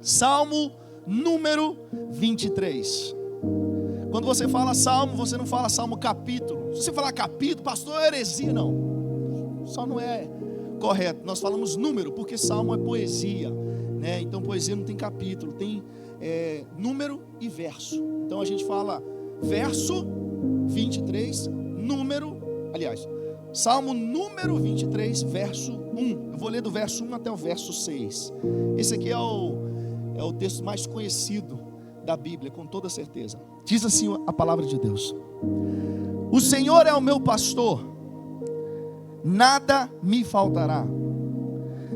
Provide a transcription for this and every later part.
Salmo número 23. Quando você fala salmo, você não fala salmo capítulo. Se você falar capítulo, pastor, é heresia, não. Só não é correto. Nós falamos número, porque salmo é poesia, né? Então poesia não tem capítulo, tem número e verso. Então a gente fala verso 23, Salmo número 23, verso 1. Eu vou ler do verso 1 até o verso 6. Esse aqui é o texto mais conhecido da Bíblia, com toda certeza. Diz assim a palavra de Deus: o Senhor é o meu pastor, nada me faltará.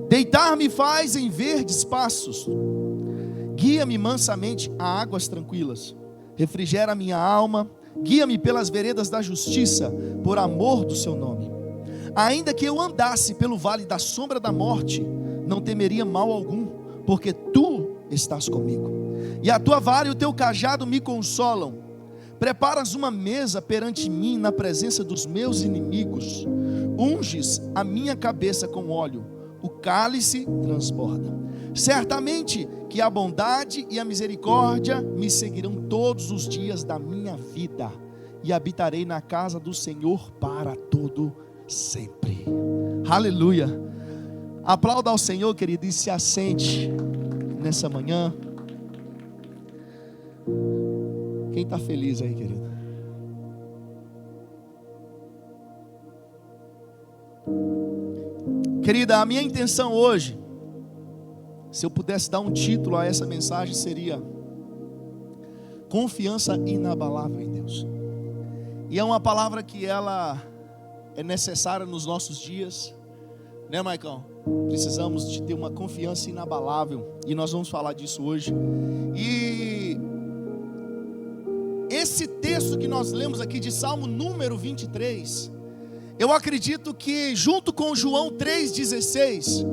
Deitar-me faz em verdes pastos, guia-me mansamente a águas tranquilas. Refrigera minha alma, guia-me pelas veredas da justiça, por amor do seu nome. Ainda que eu andasse pelo vale da sombra da morte, não temeria mal algum, porque tu estás comigo, e a tua vara e o teu cajado me consolam. Preparas uma mesa perante mim na presença dos meus inimigos, unges a minha cabeça com óleo, o cálice transborda. Certamente que a bondade e a misericórdia me seguirão todos os dias da minha vida, e habitarei na casa do Senhor para todo sempre. Aleluia. Aplauda ao Senhor, querido, e se assente nessa manhã. Quem está feliz aí, querido? Querida, a minha intenção hoje, se eu pudesse dar um título a essa mensagem, seria confiança inabalável em Deus. E é uma palavra que ela é necessária nos nossos dias, né, Maicon? Precisamos de ter uma confiança inabalável, e nós vamos falar disso hoje. E esse texto que nós lemos aqui de Salmo número 23, eu acredito que junto com João 3,16,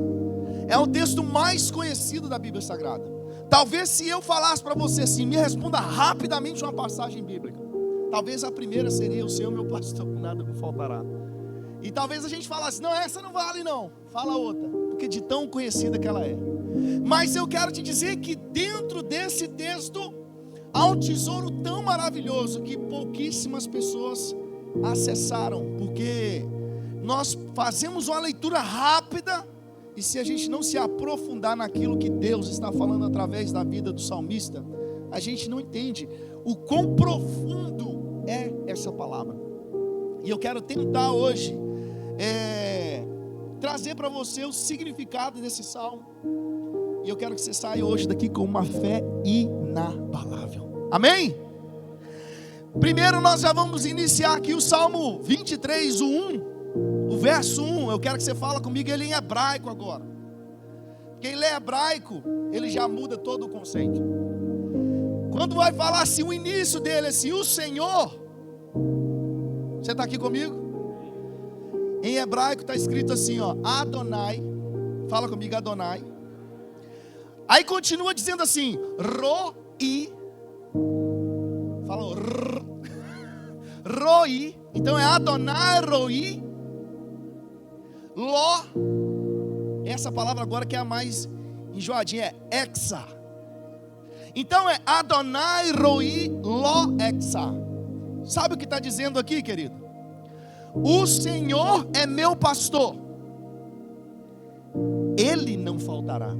é o texto mais conhecido da Bíblia Sagrada. Talvez se eu falasse para você assim, me responda rapidamente uma passagem bíblica, talvez a primeira seria: o Senhor meu pastor, nada me faltará. E talvez a gente falasse: não, essa não vale não, fala outra, porque de tão conhecida que ela é. Mas eu quero te dizer que dentro desse texto há um tesouro tão maravilhoso que pouquíssimas pessoas acessaram, porque nós fazemos uma leitura rápida, e se a gente não se aprofundar naquilo que Deus está falando através da vida do salmista, a gente não entende o quão profundo é essa palavra. E eu quero tentar hoje trazer para você o significado desse salmo, e eu quero que você saia hoje daqui com uma fé inabalável. Amém? Primeiro nós já vamos iniciar aqui o Salmo 23, o verso 1, eu quero que você fale comigo ele em hebraico agora. Quem lê hebraico, ele já muda todo o conceito. Quando vai falar assim, o início dele assim, o Senhor, você está aqui comigo? Em hebraico está escrito assim, ó, Adonai, fala comigo, Adonai. Aí continua dizendo assim, Roi, fala Roi, então é Adonai, Roi, Lo, essa palavra agora que é a mais enjoadinha, é Exa. Então é Adonai, Roi, Lo, Exa. Sabe o que está dizendo aqui, querido? O Senhor é meu pastor, Ele não faltará.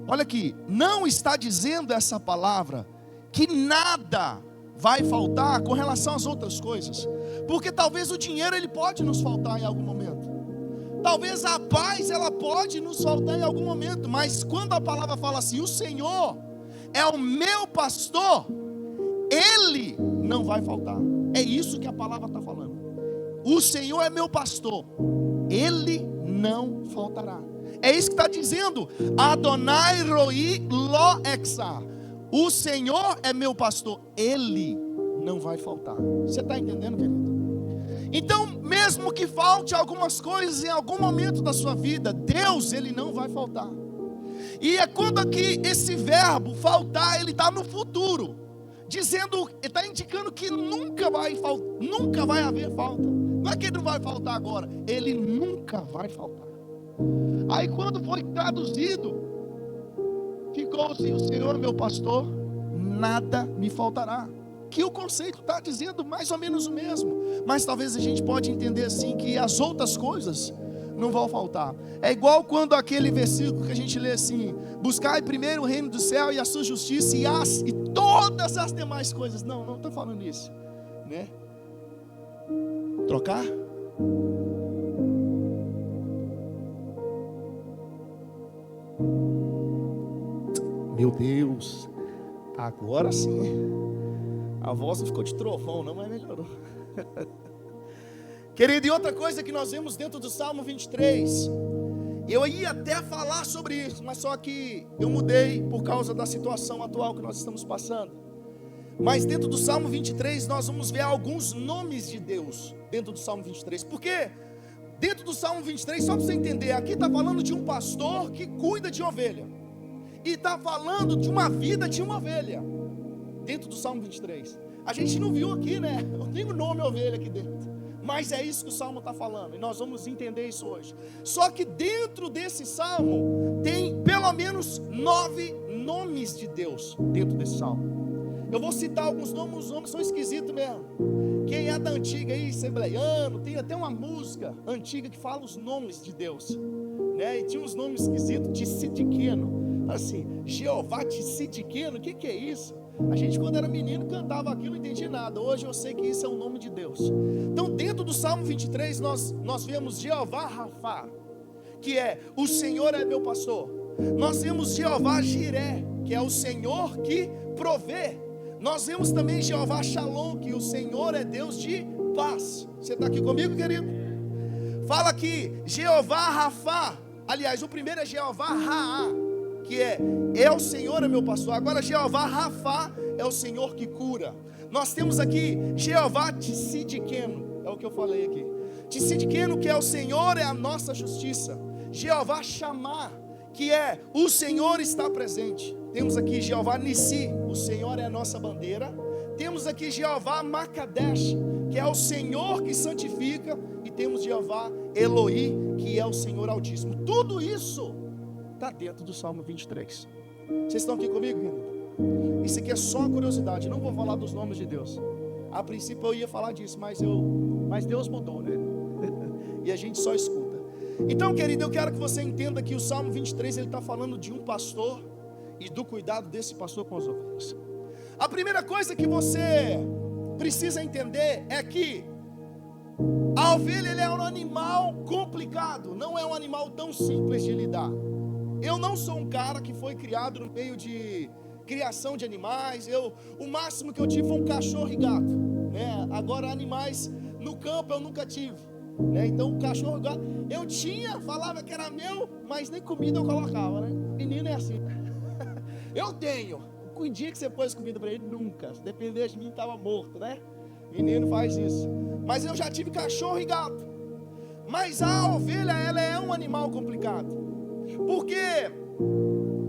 Olha aqui, não está dizendo essa palavra que nada vai faltar com relação às outras coisas, porque talvez o dinheiro ele pode nos faltar em algum momento, talvez a paz ela pode nos faltar em algum momento, mas quando a palavra fala assim, o Senhor é o meu pastor, Ele não vai faltar. É isso que a palavra está falando. O Senhor é meu pastor, Ele não faltará. É isso que está dizendo Adonai Roi Lo Exa. O Senhor é meu pastor, Ele não vai faltar. Você está entendendo, querido? Então, mesmo que falte algumas coisas em algum momento da sua vida, Deus, Ele não vai faltar. E é quando aqui esse verbo faltar, ele está no futuro, dizendo, está indicando que nunca vai haver falta. Não é que ele não vai faltar agora, ele nunca vai faltar. Aí quando foi traduzido, ficou assim: o Senhor é meu pastor, nada me faltará. Que o conceito está dizendo mais ou menos o mesmo, mas talvez a gente pode entender assim, que as outras coisas não vão faltar. É igual quando aquele versículo que a gente lê assim: buscai primeiro o reino do céu e a sua justiça, e todas as demais coisas. Não estou falando isso, né? Trocar? Meu Deus, agora sim. A voz não ficou de trovão, não, mas melhorou. Querido, e outra coisa que nós vemos dentro do Salmo 23, eu ia até falar sobre isso, mas só que eu mudei por causa da situação atual que nós estamos passando. Mas dentro do Salmo 23, nós vamos ver alguns nomes de Deus, dentro do Salmo 23, porque dentro do Salmo 23, só para você entender, aqui está falando de um pastor que cuida de ovelha, e está falando de uma vida de uma ovelha, dentro do Salmo 23, a gente não viu aqui, né? Eu tenho o nome ovelha aqui dentro, mas é isso que o Salmo está falando, e nós vamos entender isso hoje. Só que dentro desse Salmo, tem pelo menos 9 nomes de Deus, dentro desse Salmo. Eu vou citar alguns nomes, os nomes são esquisitos mesmo. Quem é da antiga aí, assembleiano, tem até uma música antiga que fala os nomes de Deus, né? E tinha uns nomes esquisitos, Tsidqueno, assim, Jeová Tsidqueno, o que é isso? A gente, quando era menino, cantava aquilo, não entendia nada. Hoje eu sei que isso é o nome de Deus. Então, dentro do Salmo 23, nós vemos Jeová Rafá, que é o Senhor é meu pastor. Nós vemos Jeová Jiré, que é o Senhor que provê. Nós vemos também Jeová Shalom, que o Senhor é Deus de paz. Você está aqui comigo, querido? Fala aqui, Jeová Rafá. Aliás, o primeiro é Jeová Raá, que é o Senhor é meu pastor. Agora Jeová Rafá é o Senhor que cura. Nós temos aqui Jeová Tsidqueno, é o que eu falei aqui. Tsidqueno, que é o Senhor é a nossa justiça. Jeová Chamá, que é o Senhor está presente. Temos aqui Jeová Nissi, o Senhor é a nossa bandeira. Temos aqui Jeová Makadesh, que é o Senhor que santifica. E temos Jeová Eloi, que é o Senhor Altíssimo. Tudo isso está dentro do Salmo 23. Vocês estão aqui comigo, querido? Isso aqui é só uma curiosidade. Não vou falar dos nomes de Deus. A princípio eu ia falar disso, mas Deus mudou, né? E a gente só escuta. Então, querido, eu quero que você entenda que o Salmo 23, ele está falando de um pastor e do cuidado desse pastor com as ovelhas. A primeira coisa que você precisa entender é que a ovelha, ele é um animal complicado, não é um animal tão simples de lidar. Eu não sou um cara que foi criado no meio de criação de animais. O máximo que eu tive foi um cachorro e gato, né? Agora animais no campo eu nunca tive, né? Então o cachorro e gato eu tinha, falava que era meu, mas nem comida eu colocava, né? Menino é assim. Eu tenho. O dia que você pôs comida para ele, nunca. Se depender de mim, estava morto, né? Menino faz isso. Mas eu já tive cachorro e gato. Mas a ovelha, ela é um animal complicado. Porque,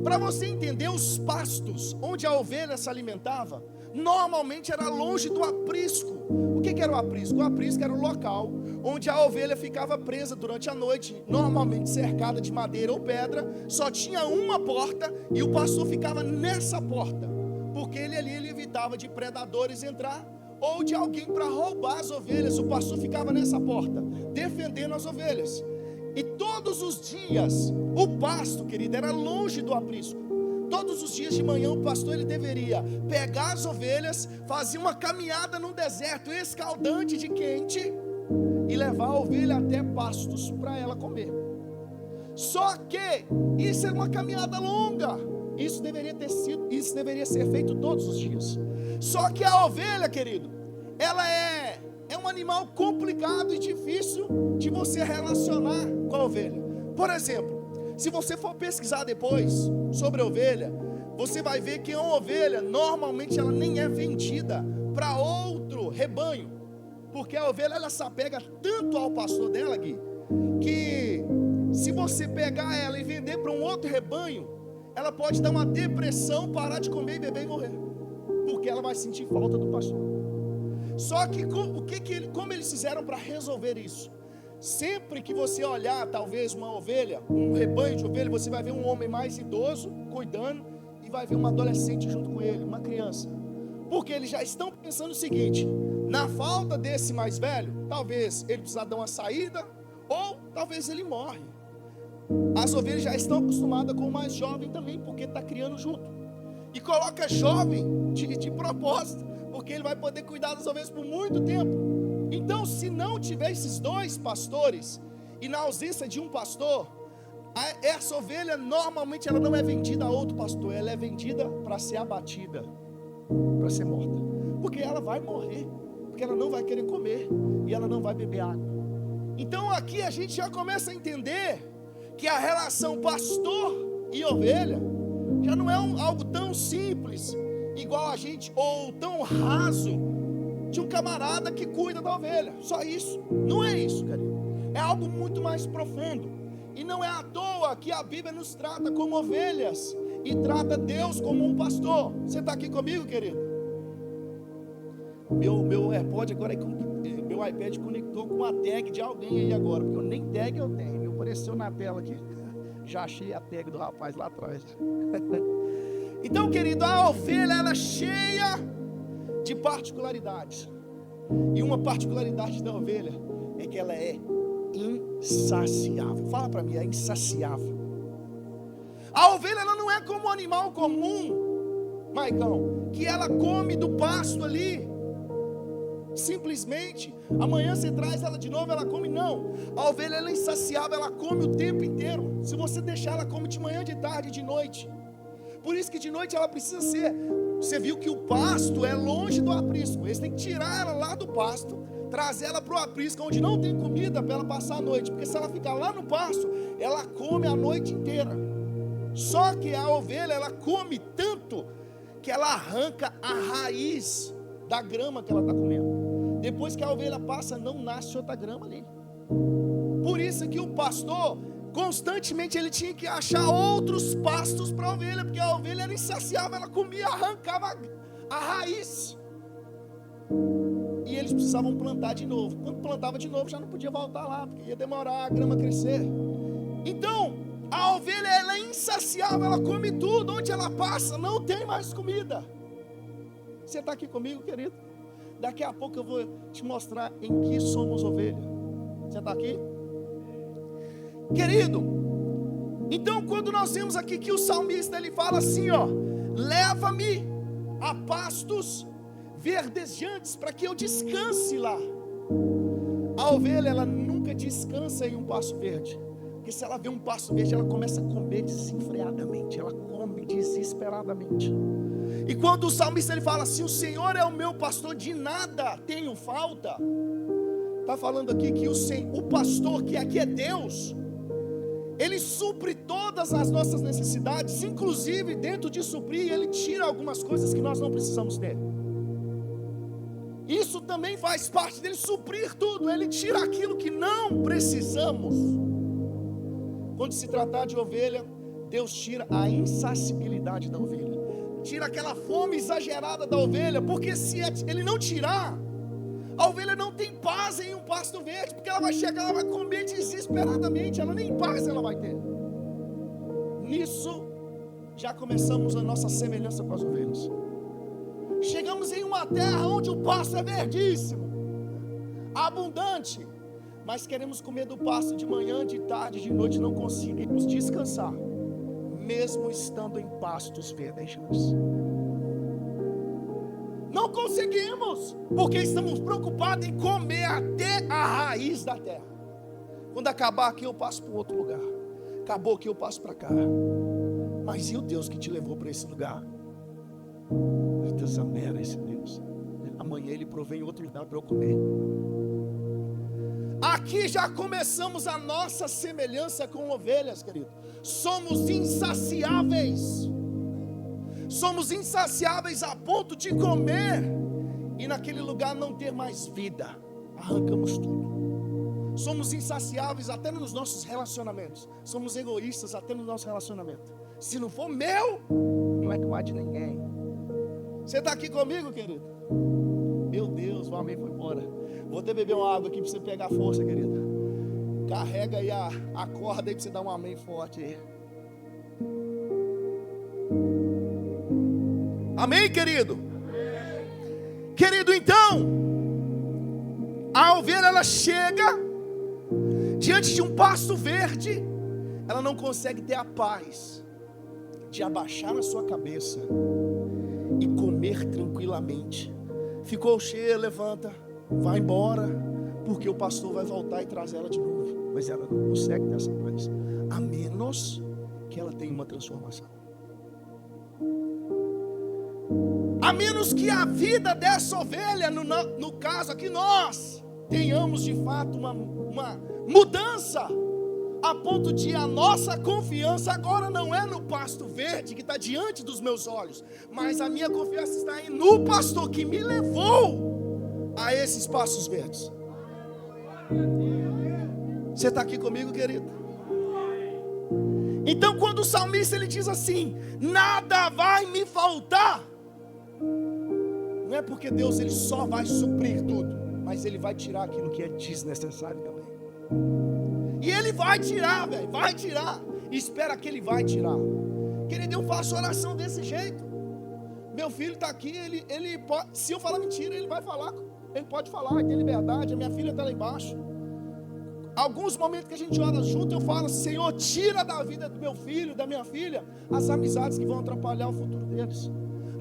para você entender, os pastos onde a ovelha se alimentava, normalmente era longe do aprisco. O que era o aprisco? O aprisco era o local onde a ovelha ficava presa durante a noite, normalmente cercada de madeira ou pedra. Só tinha uma porta e o pastor ficava nessa porta, porque ele evitava de predadores entrar ou de alguém para roubar as ovelhas. O pastor ficava nessa porta, defendendo as ovelhas. E todos os dias, o pasto, querido, era longe do aprisco. Todos os dias de manhã o pastor, ele deveria pegar as ovelhas, fazer uma caminhada no deserto escaldante de quente e levar a ovelha até pastos para ela comer. Só que isso era uma caminhada longa. Isso deveria ser feito todos os dias. Só que a ovelha, querido, ela é um animal complicado e difícil de você relacionar com a ovelha. Por exemplo, se você for pesquisar depois sobre a ovelha, você vai ver que uma ovelha, normalmente ela nem é vendida para outro rebanho, porque a ovelha, ela se apega tanto ao pastor dela, Gui, que se você pegar ela e vender para um outro rebanho, ela pode dar uma depressão, parar de comer e beber e morrer, porque ela vai sentir falta do pastor. Só que como eles fizeram para resolver isso? Sempre que você olhar talvez uma ovelha, um rebanho de ovelha, você vai ver um homem mais idoso cuidando, e vai ver uma adolescente junto com ele, uma criança. Porque eles já estão pensando o seguinte: na falta desse mais velho, talvez ele precisa dar uma saída, ou talvez ele morre. As ovelhas já estão acostumadas com o mais jovem também, porque está criando junto. E coloca jovem de propósito, porque ele vai poder cuidar das ovelhas por muito tempo. Então, se não tiver esses dois pastores, e na ausência de um pastor, essa ovelha normalmente ela não é vendida a outro pastor, ela é vendida para ser abatida, para ser morta, porque ela vai morrer, porque ela não vai querer comer e ela não vai beber água. Então aqui a gente já começa a entender que a relação pastor e ovelha já não é algo tão simples, igual a gente, ou tão raso, de um camarada que cuida da ovelha, só isso. Não é isso, querido. É algo muito mais profundo. E não é à toa que a Bíblia nos trata como ovelhas e trata Deus como um pastor. Você está aqui comigo, querido? Meu AirPod agora, meu iPad conectou com a tag de alguém aí agora, porque eu nem tag eu tenho. Apareceu na tela aqui. Já achei a tag do rapaz lá atrás. Então, querido, a ovelha ela é cheia de particularidades. E uma particularidade da ovelha é que ela é insaciável. Fala para mim, é insaciável. A ovelha ela não é como um animal comum, Maicão, que ela come do pasto ali. Simplesmente, amanhã você traz ela de novo, ela come. Não, a ovelha ela é insaciável, ela come o tempo inteiro. Se você deixar, ela come de manhã, de tarde, de noite. Por isso que de noite ela precisa ser. Você viu que o pasto é longe do aprisco. Eles têm que tirar ela lá do pasto, trazer ela para o aprisco, onde não tem comida para ela passar a noite. Porque se ela ficar lá no pasto, ela come a noite inteira. Só que a ovelha ela come tanto que ela arranca a raiz da grama que ela está comendo. Depois que a ovelha passa, não nasce outra grama ali. Por isso que o pastor constantemente ele tinha que achar outros pastos para a ovelha, porque a ovelha era insaciável, ela comia, arrancava a raiz. E eles precisavam plantar de novo. Quando plantava de novo, já não podia voltar lá, porque ia demorar a grama crescer. Então, a ovelha ela é insaciável, ela come tudo, onde ela passa, não tem mais comida. Você está aqui comigo, querido? Daqui a pouco eu vou te mostrar em que somos ovelha. Você está aqui? Querido, então quando nós vemos aqui que o salmista ele fala assim, ó: leva-me a pastos verdejantes para que eu descanse lá. A ovelha ela nunca descansa em um pasto verde, porque se ela vê um pasto verde ela começa a comer desenfreadamente, ela come desesperadamente. E quando o salmista ele fala assim: o Senhor é o meu pastor, de nada tenho falta, está falando aqui que o pastor, que aqui é Deus, ele supre todas as nossas necessidades, inclusive dentro de suprir, ele tira algumas coisas que nós não precisamos ter. Isso também faz parte dele suprir tudo, ele tira aquilo que não precisamos. Quando se tratar de ovelha, Deus tira a insaciabilidade da ovelha, tira aquela fome exagerada da ovelha, porque se ele não tirar, a ovelha não tem paz em um pasto verde, porque ela vai chegar, ela vai comer desesperadamente, ela nem paz ela vai ter. Nisso, já começamos a nossa semelhança com as ovelhas. Chegamos em uma terra onde o pasto é verdíssimo, abundante, mas queremos comer do pasto de manhã, de tarde, de noite, não conseguimos descansar, mesmo estando em pastos verdejantes. Não conseguimos, porque estamos preocupados em comer até a raiz da terra. Quando acabar aqui eu passo para outro lugar, acabou aqui eu passo para cá. Mas e o Deus que te levou para esse lugar? Deus amera esse Deus. Amanhã ele provém em outro lugar para eu comer. Aqui já começamos a nossa semelhança com ovelhas, querido. Somos insaciáveis. Somos insaciáveis a ponto de comer e naquele lugar não ter mais vida. Arrancamos tudo. Somos insaciáveis até nos nossos relacionamentos. Somos egoístas até no nosso relacionamento. Se não for meu, não é que vai de ninguém. Você está aqui comigo, querido? Meu Deus, o amém foi embora. Vou até beber uma água aqui para você pegar força, querido. Carrega aí a corda aí para você dar um amém forte aí. Amém, querido? Querido, então, a ovelha, ela chega diante de um pasto verde, ela não consegue ter a paz de abaixar a sua cabeça e comer tranquilamente. Ficou cheia, levanta, vai embora, porque o pastor vai voltar e trazer ela de novo. Mas ela não consegue ter essa paz, a menos que ela tenha uma transformação. A menos que a vida dessa ovelha, no caso aqui, nós tenhamos de fato uma mudança, a ponto de a nossa confiança agora não é no pasto verde que está diante dos meus olhos, mas a minha confiança está no pastor que me levou a esses pastos verdes. Você está aqui comigo, querido? Então, quando o salmista ele diz assim: nada vai me faltar, não é porque Deus ele só vai suprir tudo, mas ele vai tirar aquilo que é desnecessário também. E ele vai tirar, velho, vai tirar. Espera que ele vai tirar. Querido, eu faço oração desse jeito. Meu filho está aqui, ele pode, se eu falar mentira, ele vai falar. Ele pode falar, ele tem liberdade. A minha filha está lá embaixo. Alguns momentos que a gente ora junto, eu falo: Senhor, tira da vida do meu filho, da minha filha, as amizades que vão atrapalhar o futuro deles.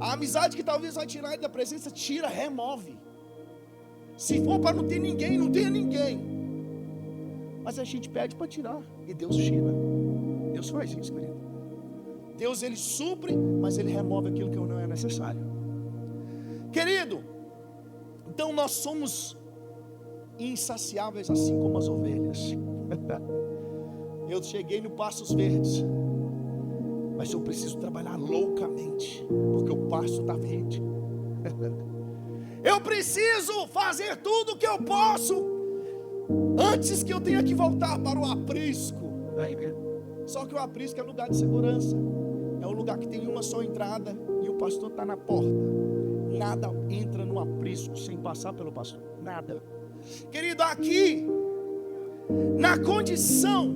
A amizade que talvez vai tirar ele da presença, tira, remove. Se for para não ter ninguém, não tenha ninguém. Mas a gente pede para tirar, e Deus tira. Deus faz isso, querido. Deus ele supre, mas ele remove aquilo que não é necessário. Querido, então nós somos insaciáveis assim como as ovelhas. Eu cheguei no Pastos Verdes, mas eu preciso trabalhar loucamente, porque o pasto está verde. Eu preciso fazer tudo o que eu posso antes que eu tenha que voltar para o aprisco. Só que o aprisco é lugar de segurança, é um lugar que tem uma só entrada e o pastor está na porta. Nada entra no aprisco sem passar pelo pastor, nada. Querido, aqui na condição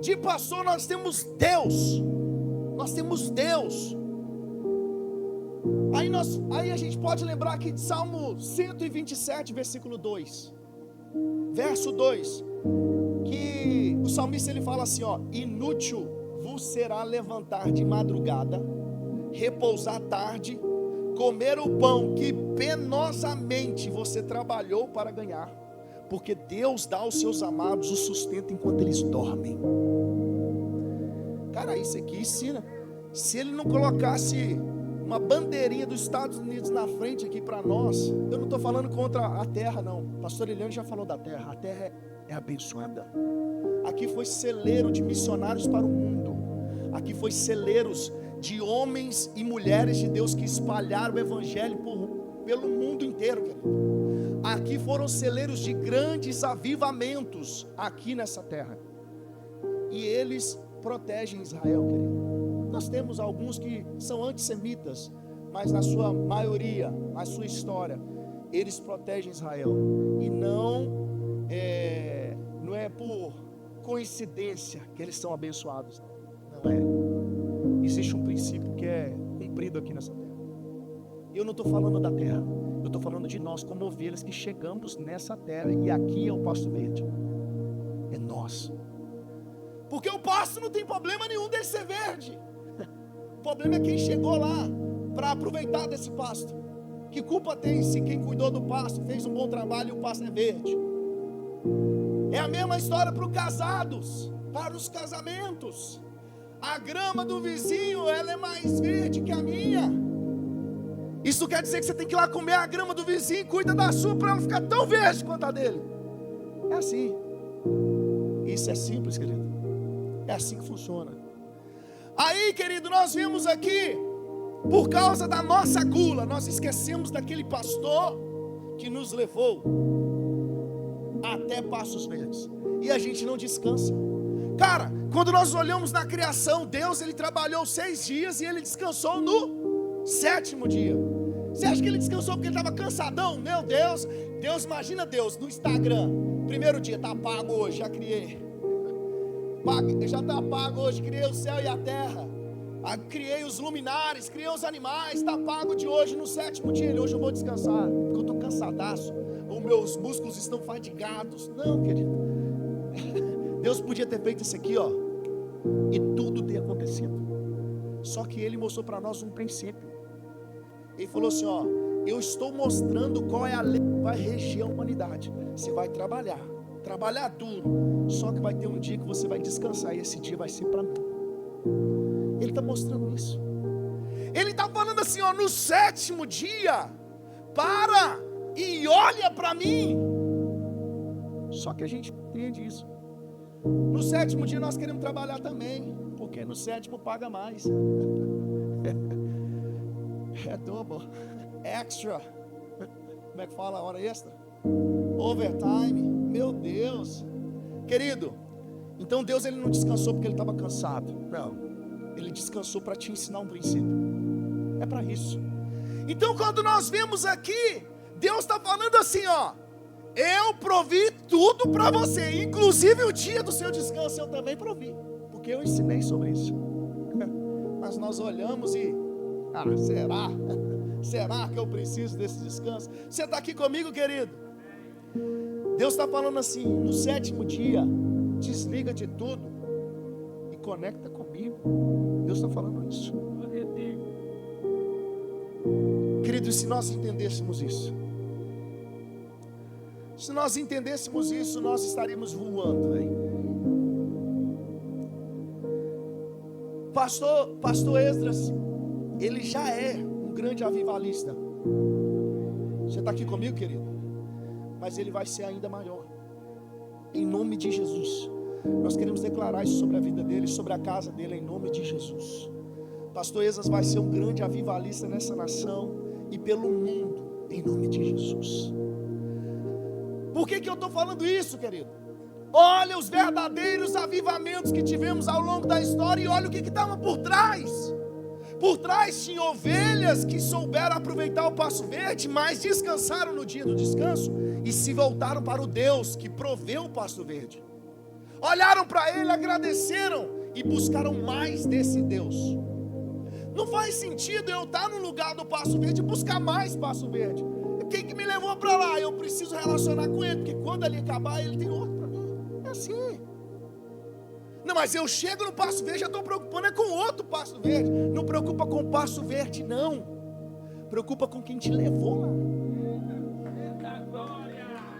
de pastor nós temos Deus. Nós temos Deus. Aí a gente pode lembrar aqui de Salmo 127, versículo 2. Verso 2, que o salmista ele fala assim, ó: inútil vos será levantar de madrugada, repousar tarde, comer o pão que penosamente você trabalhou para ganhar, porque Deus dá aos seus amados o sustento enquanto eles dormem. Cara, isso aqui ensina. Se ele não colocasse uma bandeirinha dos Estados Unidos na frente aqui para nós, eu não estou falando contra a terra não, pastor Eliane já falou da terra, a terra é abençoada. Aqui foi celeiro de missionários para o mundo, aqui foi celeiros de homens e mulheres de Deus que espalharam o evangelho pelo mundo inteiro, querido. Aqui foram celeiros de grandes avivamentos aqui nessa terra, e eles protegem Israel, querido. Nós temos alguns que são antissemitas, mas na sua maioria, na sua história, eles protegem Israel. E não é por coincidência que eles são abençoados. Não é. Existe um princípio que é cumprido aqui nessa terra. Eu não estou falando da terra, eu estou falando de nós como ovelhas que chegamos nessa terra. E aqui é o pasto verde, é nós. Porque o pasto não tem problema nenhum dele ser verde. O problema é quem chegou lá para aproveitar desse pasto. Que culpa tem se quem cuidou do pasto fez um bom trabalho e o pasto é verde? É a mesma história para os casados, para os casamentos. A grama do vizinho, ela é mais verde que a minha. Isso quer dizer que você tem que ir lá comer a grama do vizinho e cuida da sua para ela ficar tão verde quanto a dele. É assim. Isso é simples, querido. É assim que funciona. Aí, querido, nós vimos aqui, por causa da nossa gula, nós esquecemos daquele pastor que nos levou até Pastos Verdes, e a gente não descansa. Cara, quando nós olhamos na criação, Deus ele trabalhou 6 dias e ele descansou no 7º dia. Você acha que ele descansou porque ele estava cansadão? Meu Deus, imagina Deus no Instagram, primeiro dia, está pago hoje, já criei. Já está pago hoje, criei o céu e a terra. Criei os luminares, criei os animais, está pago de hoje. No 7º dia, hoje eu vou descansar, porque eu estou cansadaço, os meus músculos estão fadigados. Não, querido. Deus podia ter feito isso aqui, ó, e tudo ter acontecido. Só que Ele mostrou para nós um princípio. Ele falou assim, ó, eu estou mostrando qual é a lei que vai reger a humanidade. Você vai trabalhar duro, só que vai ter um dia que você vai descansar, e esse dia vai ser para mim. Ele está mostrando isso. Ele está falando assim, ó, no 7º dia, para e olha para mim. Só que a gente entende isso. No 7º dia nós queremos trabalhar também, porque no 7º paga mais. É double, extra. Como é que fala a hora extra? Overtime. Meu Deus. Querido, então Deus ele não descansou porque ele estava cansado. Não, Ele descansou para te ensinar um princípio. É para isso. Então quando nós vemos aqui, Deus está falando assim, ó, eu provi tudo para você, inclusive o dia do seu descanso eu também provi, porque eu ensinei sobre isso. Mas nós olhamos e, será? Será que eu preciso desse descanso? Você está aqui comigo, querido? Deus está falando assim, no 7º dia, desliga de tudo e conecta comigo. Deus está falando isso. Querido, se nós entendêssemos isso, nós estaríamos voando, hein? Pastor Esdras, ele já é um grande avivalista. Você está aqui comigo, querido? Mas ele vai ser ainda maior, em nome de Jesus. Nós queremos declarar isso sobre a vida dele, sobre a casa dele, em nome de Jesus. Pastor Esdras vai ser um grande avivalista nessa nação e pelo mundo, em nome de Jesus. Por que eu estou falando isso, querido? Olha os verdadeiros avivamentos que tivemos ao longo da história e olha o que estava por trás. Por trás tinha ovelhas que souberam aproveitar o pasto verde, mas descansaram no dia do descanso e se voltaram para o Deus que proveu o pasto verde. Olharam para Ele, agradeceram e buscaram mais desse Deus. Não faz sentido eu estar no lugar do pasto verde e buscar mais pasto verde. Quem que me levou para lá? Eu preciso relacionar com Ele, porque quando ele acabar, Ele tem outro para mim. É assim. Não, mas eu chego no pasto verde, já estou preocupando com outro pasto verde. Não preocupa com o pasto verde, não. Preocupa com quem te levou lá.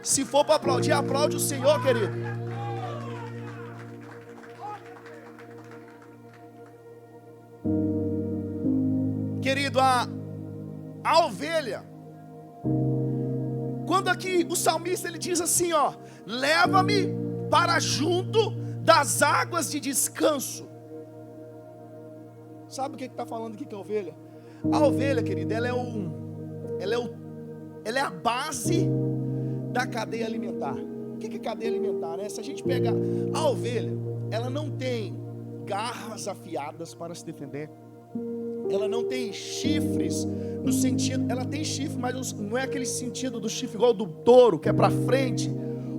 Se for para aplaudir, aplaude o Senhor, querido. Querido, a ovelha, quando aqui o salmista ele diz assim, ó, leva-me para junto das águas de descanso. Sabe o que está falando aqui que é a ovelha? A ovelha, querida, ela é a base da cadeia alimentar. O que é cadeia alimentar, né? Se a gente pega a ovelha, ela não tem garras afiadas para se defender. Ela não tem chifres, no sentido, ela tem chifre, mas não é aquele sentido do chifre igual do touro, que é para frente,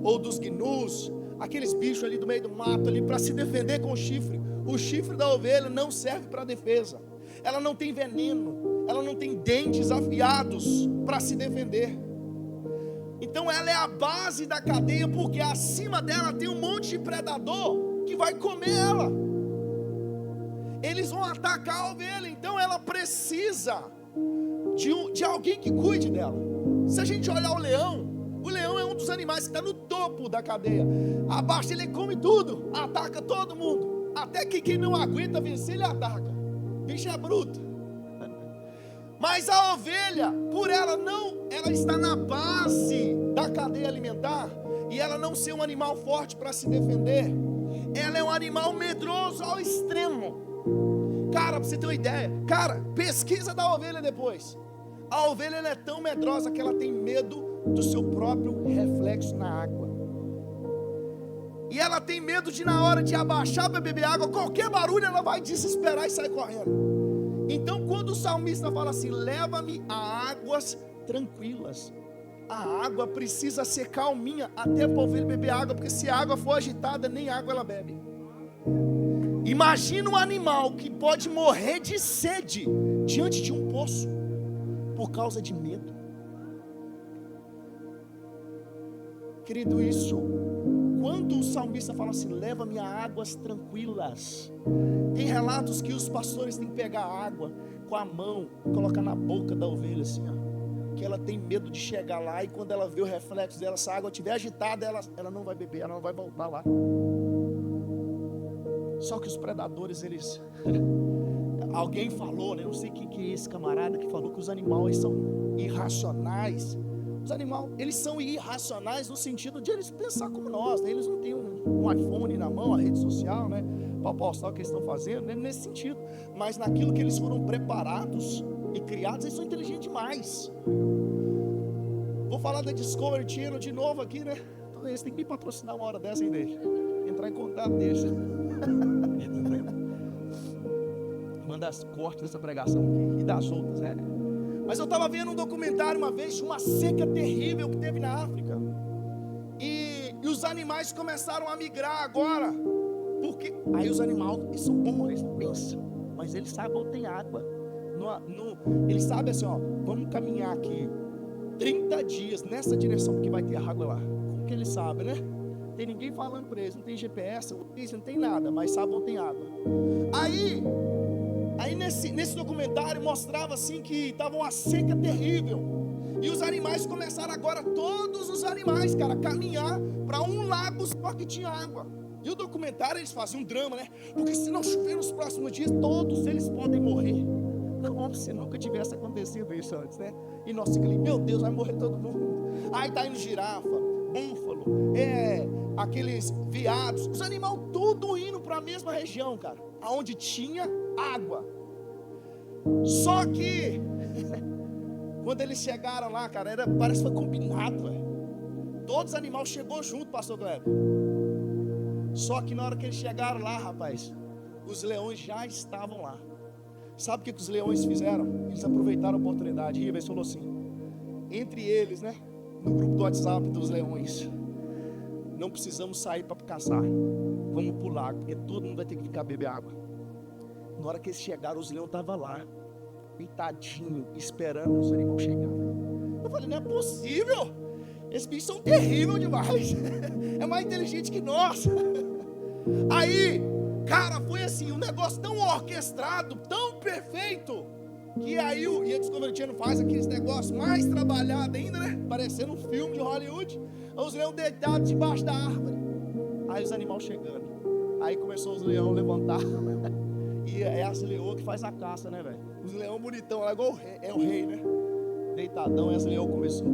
ou dos gnus, aqueles bichos ali do meio do mato ali, para se defender com o chifre. O chifre da ovelha não serve para defesa. Ela não tem veneno, ela não tem dentes afiados para se defender. Então ela é a base da cadeia, porque acima dela tem um monte de predador que vai comer ela. Eles vão atacar a ovelha, então ela precisa de alguém que cuide dela. Se a gente olhar o leão é um dos animais que está no topo da cadeia. Abaixo ele come tudo, ataca todo mundo. Até que quem não aguenta vencer, ele ataca. O bicho é bruto. Mas a ovelha, por ela está na base da cadeia alimentar, e ela não ser um animal forte para se defender, ela é um animal medroso ao extremo. Cara, para você ter uma ideia, pesquisa da ovelha depois. A ovelha ela é tão medrosa que ela tem medo do seu próprio reflexo na água. E ela tem medo de, na hora de abaixar para beber água, qualquer barulho ela vai desesperar e sair correndo. Então quando o salmista fala assim, leva-me a águas tranquilas, a água precisa ser calminha até para a ovelha beber água, porque se a água for agitada, nem água ela bebe. Imagina um animal que pode morrer de sede diante de um poço por causa de medo. Querido, isso, quando o salmista fala assim, leva-me a águas tranquilas, tem relatos que os pastores têm que pegar a água com a mão, colocar na boca da ovelha assim, ó, que ela tem medo de chegar lá, e quando ela vê o reflexo dela, se a água estiver agitada, ela não vai beber, ela não vai voltar lá. Só que os predadores, eles alguém falou, né? Não sei quem que é esse camarada que falou que os animais são irracionais. Os animais, eles são irracionais no sentido de eles pensar como nós, né? Eles não têm um iPhone na mão, a rede social, né, para postar o que eles estão fazendo, né? Nesse sentido. Mas naquilo que eles foram preparados e criados, eles são inteligentes demais. Vou falar da Discovery Channel de novo aqui, né? Então, eles têm que me patrocinar uma hora dessa, hein, deixa. Entrar em contato, deixa. Manda as cortes dessa pregação aqui e das outras, né? Mas eu estava vendo um documentário uma vez de uma seca terrível que teve na África. E os animais começaram a migrar agora. Porque aí os animais, eles são bons, eles pensam, mas eles sabem onde tem água. Eles sabem assim, ó, vamos caminhar aqui 30 dias nessa direção, porque vai ter água lá. Como que eles sabem, né? Tem ninguém falando para eles, não tem GPS, não tem nada, mas sabem onde tem água. Aí nesse documentário mostrava assim que estava uma seca terrível. E os animais começaram agora, todos os animais, cara, caminhar para um lago só que tinha água. E o documentário, eles faziam um drama, né? Porque se não chover nos próximos dias, todos eles podem morrer. Como se nunca tivesse acontecido isso antes, né? E nós ficamos ali, meu Deus, vai morrer todo mundo. Aí tá indo girafa, búfalo, aqueles veados, os animais tudo indo para a mesma região, cara, aonde tinha água. Só que quando eles chegaram lá, cara, parece que foi combinado, velho. Todos os animais chegou junto, pastor Kleber. Só que na hora que eles chegaram lá, rapaz, os leões já estavam lá. Sabe o que os leões fizeram? Eles aproveitaram a oportunidade. E eles falou assim, entre eles, né, no grupo do WhatsApp dos leões, não precisamos sair para caçar, vamos para o lago, porque todo mundo vai ter que ficar beber água. Na hora que eles chegaram, os leões estavam lá, deitadinho, esperando os animais chegarem. Eu falei, não é possível, esses bichos são terríveis demais, é mais inteligente que nós. Aí, cara, foi assim, um negócio tão orquestrado, tão perfeito, que aí a Discovery Channel faz aqueles negócios mais trabalhados ainda, né? Parecendo um filme de Hollywood. Os leões deitados debaixo da árvore. Aí os animais chegando. Aí começou os leões a levantar. E é as leoas que faz a caça, né, velho? Os leões bonitão, lá igual o rei, né? Deitadão, e as leoas começou.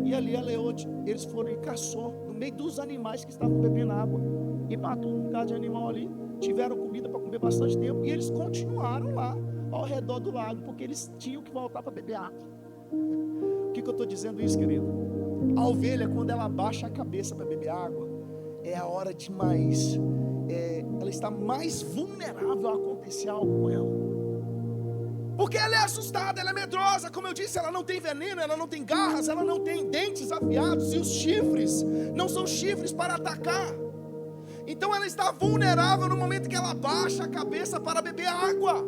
E ali a leoa, eles foram e caçou no meio dos animais que estavam bebendo água. E matou um bocado de animal ali. Tiveram comida para comer bastante tempo. E eles continuaram lá, ao redor do lago, porque eles tinham que voltar para beber água. O que eu estou dizendo isso, querido? A ovelha, quando ela abaixa a cabeça para beber água, é a hora de mais, ela está mais vulnerável a acontecer algo com ela, porque ela é assustada, ela é medrosa, como eu disse, ela não tem veneno, ela não tem garras, ela não tem dentes afiados, e os chifres não são chifres para atacar. Então ela está vulnerável no momento que ela abaixa a cabeça para beber água.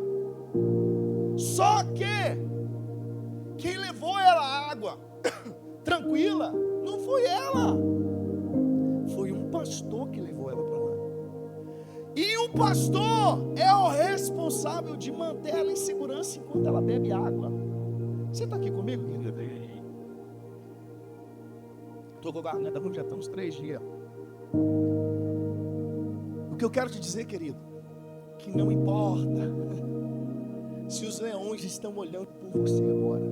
Só que quem levou ela à água tranquila não foi ela, foi um pastor que levou ela para lá. E o pastor é o responsável de manter ela em segurança enquanto ela bebe água. Você está aqui comigo, querido? Estou com o garganta ruim, já estamos 3 dias. O que eu quero te dizer, querido, que não importa se os leões estão olhando por você agora,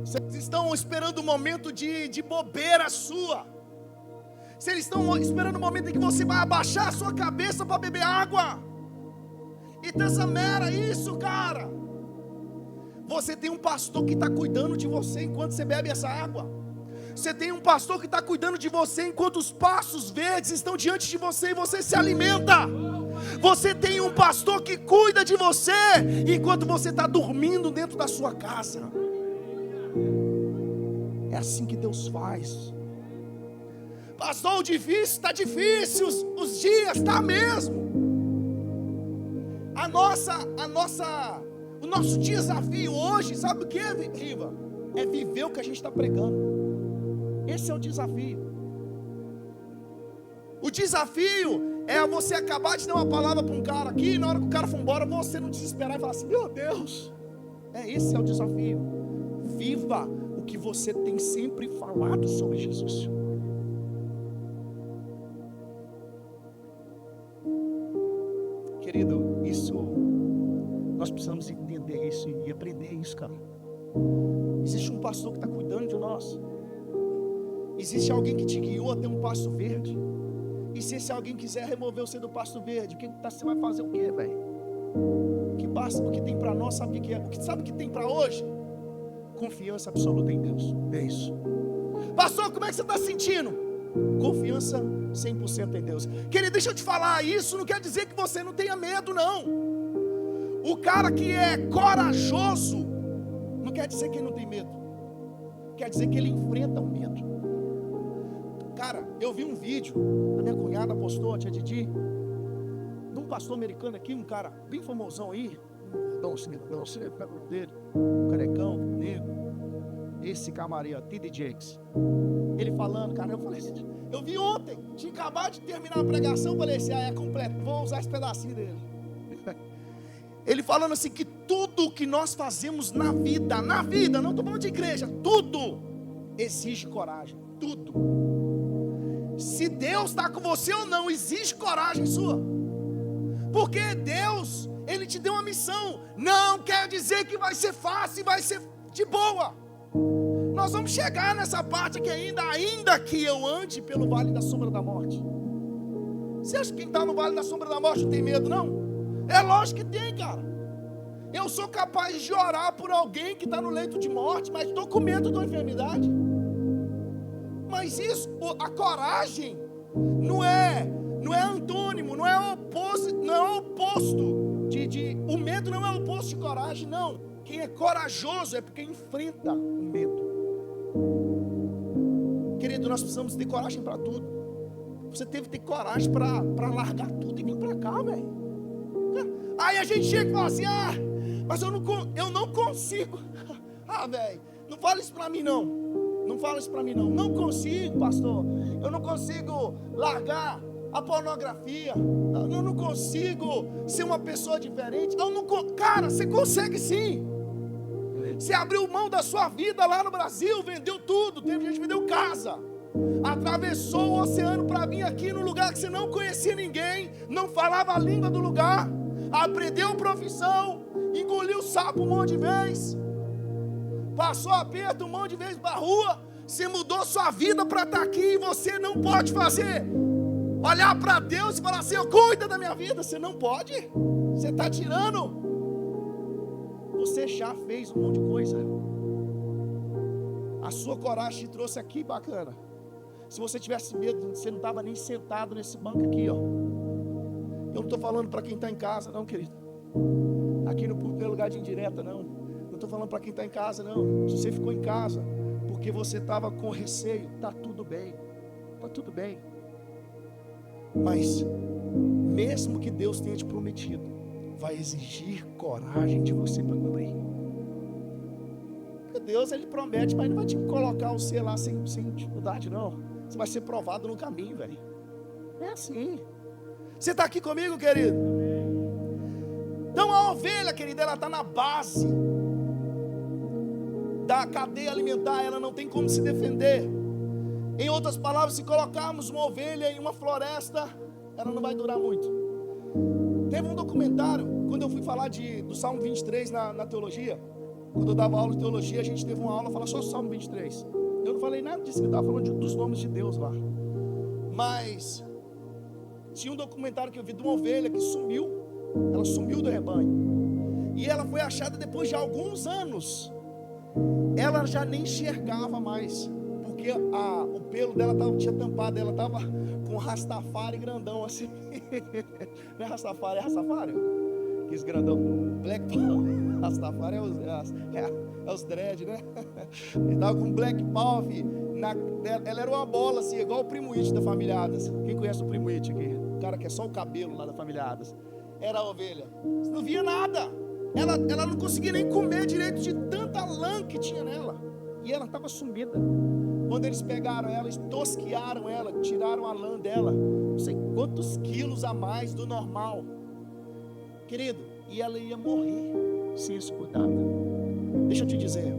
se eles estão esperando o momento de bobeira sua, se eles estão esperando o momento em que você vai abaixar a sua cabeça para beber água, it doesn't matter isso, cara. Você tem um pastor que está cuidando de você enquanto você bebe essa água. Você tem um pastor que está cuidando de você enquanto os pastos verdes estão diante de você e você se alimenta. Você tem um pastor que cuida de você enquanto você está dormindo dentro da sua casa. É assim que Deus faz. Pastor, o difícil está difícil, os dias está mesmo. O nosso desafio hoje, sabe o que é, Riva? É viver o que a gente está pregando. Esse é o desafio. O desafio é você acabar de dar uma palavra para um cara aqui, e na hora que o cara for embora, você não desesperar e falar assim: meu Deus. Esse é o desafio. Viva o que você tem sempre falado sobre Jesus. Querido, nós precisamos entender isso e aprender isso, cara. Existe um pastor que está cuidando de nós. Existe alguém que te guiou até um pasto verde. E se esse alguém quiser remover você do pasto verde, você vai fazer o quê, velho? O que tem para nós, sabe o que é? Sabe o que tem para hoje? Confiança absoluta em Deus. É isso. Pastor, como é que você está sentindo? Confiança 100% em Deus. Querido, deixa eu te falar, isso não quer dizer que você não tenha medo, não. O cara que é corajoso, não quer dizer que ele não tem medo. Quer dizer que ele enfrenta o medo. Cara, eu vi um vídeo, a minha cunhada postou, a tia Didi, de um pastor americano aqui, um cara bem famosão aí, dele, carecão, negro, esse camarim, T.D. Jakes. Ele falando, cara, eu falei assim, eu vi ontem, tinha acabado de terminar a pregação, eu falei assim, é completo, vou usar esse pedacinho dele. Ele falando assim, que tudo que nós fazemos na vida, não estou falando de igreja, tudo exige coragem, tudo. Se Deus está com você ou não, exige coragem sua. Porque Deus, Ele te deu uma missão. Não quer dizer que vai ser fácil e vai ser de boa. Nós vamos chegar nessa parte aqui ainda que eu ande pelo vale da sombra da morte. Você acha que quem está no vale da sombra da morte não tem medo, não? É lógico que tem, cara. Eu sou capaz de orar por alguém que está no leito de morte, mas estou com medo da enfermidade. Mas isso, a coragem não é antônimo, não é oposto o medo não é oposto de coragem, não. Quem é corajoso é porque enfrenta o medo. Querido, nós precisamos ter coragem para tudo. Você teve que ter coragem para largar tudo e vir para cá, velho. Aí a gente chega e fala assim: mas eu não consigo. Velho, não fala isso para mim não. Não fala isso para mim não. Não consigo, pastor. Eu não consigo largar a pornografia. Eu não consigo ser uma pessoa diferente. Cara, você consegue sim. Você abriu mão da sua vida lá no Brasil, vendeu tudo. Teve gente que vendeu casa. Atravessou o oceano para vir aqui no lugar que você não conhecia ninguém, não falava a língua do lugar, aprendeu profissão, engoliu sapo um monte de vez, passou aperto um monte de vezes para a rua. Você mudou sua vida para estar aqui e você não pode fazer. Olhar para Deus e falar assim: cuida da minha vida. Você não pode. Você está tirando. Você já fez um monte de coisa. A sua coragem te trouxe aqui, bacana. Se você tivesse medo, você não estava nem sentado nesse banco aqui, ó. Eu não estou falando para quem está em casa, não, querido. Aqui não é lugar de indireta, não. Não estou falando para quem está em casa, não. Se você ficou em casa porque você estava com receio, está tudo bem. Está tudo bem. Mas, mesmo que Deus tenha te prometido, vai exigir coragem de você para cumprir. Porque Deus, Ele promete, mas não vai te colocar o ser lá sem dificuldade, não. Você vai ser provado no caminho, velho. É assim. Você está aqui comigo, querido? Então a ovelha, querida, ela está na base da cadeia alimentar. Ela não tem como se defender. Em outras palavras, se colocarmos uma ovelha em uma floresta, ela não vai durar muito. Teve um documentário, quando eu fui falar do Salmo 23 na teologia, quando eu dava aula de teologia, a gente teve uma aula, falar só o Salmo 23. Eu não falei nada disso, eu estava falando dos nomes de Deus lá. Mas tinha um documentário que eu vi de uma ovelha que sumiu. Ela sumiu do rebanho. E ela foi achada depois de alguns anos. Ela já nem enxergava mais, porque o pelo dela tinha tampado. Ela estava com um Rastafari grandão assim. Não é Rastafari, é Rastafari? Aqueles grandão. Black Power. Rastafari é os dread, né? Ele estava com Black Power. Ela era uma bola assim, igual o Primo It da Família Adams. Quem conhece o Primo It aqui? O cara que é só o cabelo lá da Família Adams. era a ovelha. Você não via nada. Ela não conseguia nem comer direito de tanta lã que tinha nela. E ela estava sumida. Quando eles pegaram ela, tosquiaram ela, tiraram a lã dela, não sei quantos quilos a mais do normal, querido, e ela ia morrer sem esse cuidado. Deixa eu te dizer,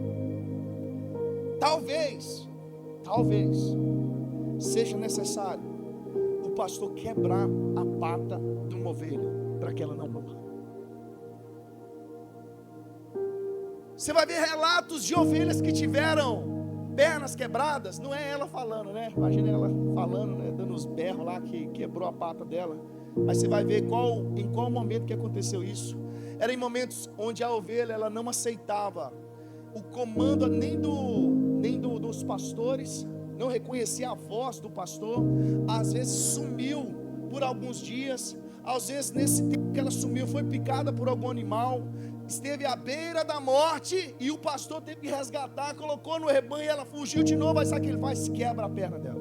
talvez seja necessário o pastor quebrar a pata de uma ovelha para que ela não morra. Você vai ver relatos de ovelhas que tiveram pernas quebradas, não é ela falando, né? Imagina ela falando, né? Dando os berros lá que quebrou a pata dela. Mas você vai ver em qual momento que aconteceu isso. Era em momentos onde a ovelha ela não aceitava o comando nem dos pastores, não reconhecia a voz do pastor. Às vezes sumiu por alguns dias. Às vezes nesse tempo que ela sumiu foi picada por algum animal. Esteve à beira da morte e o pastor teve que resgatar, colocou no rebanho e ela fugiu de novo. Aí sabe o que ele faz? Quebra a perna dela.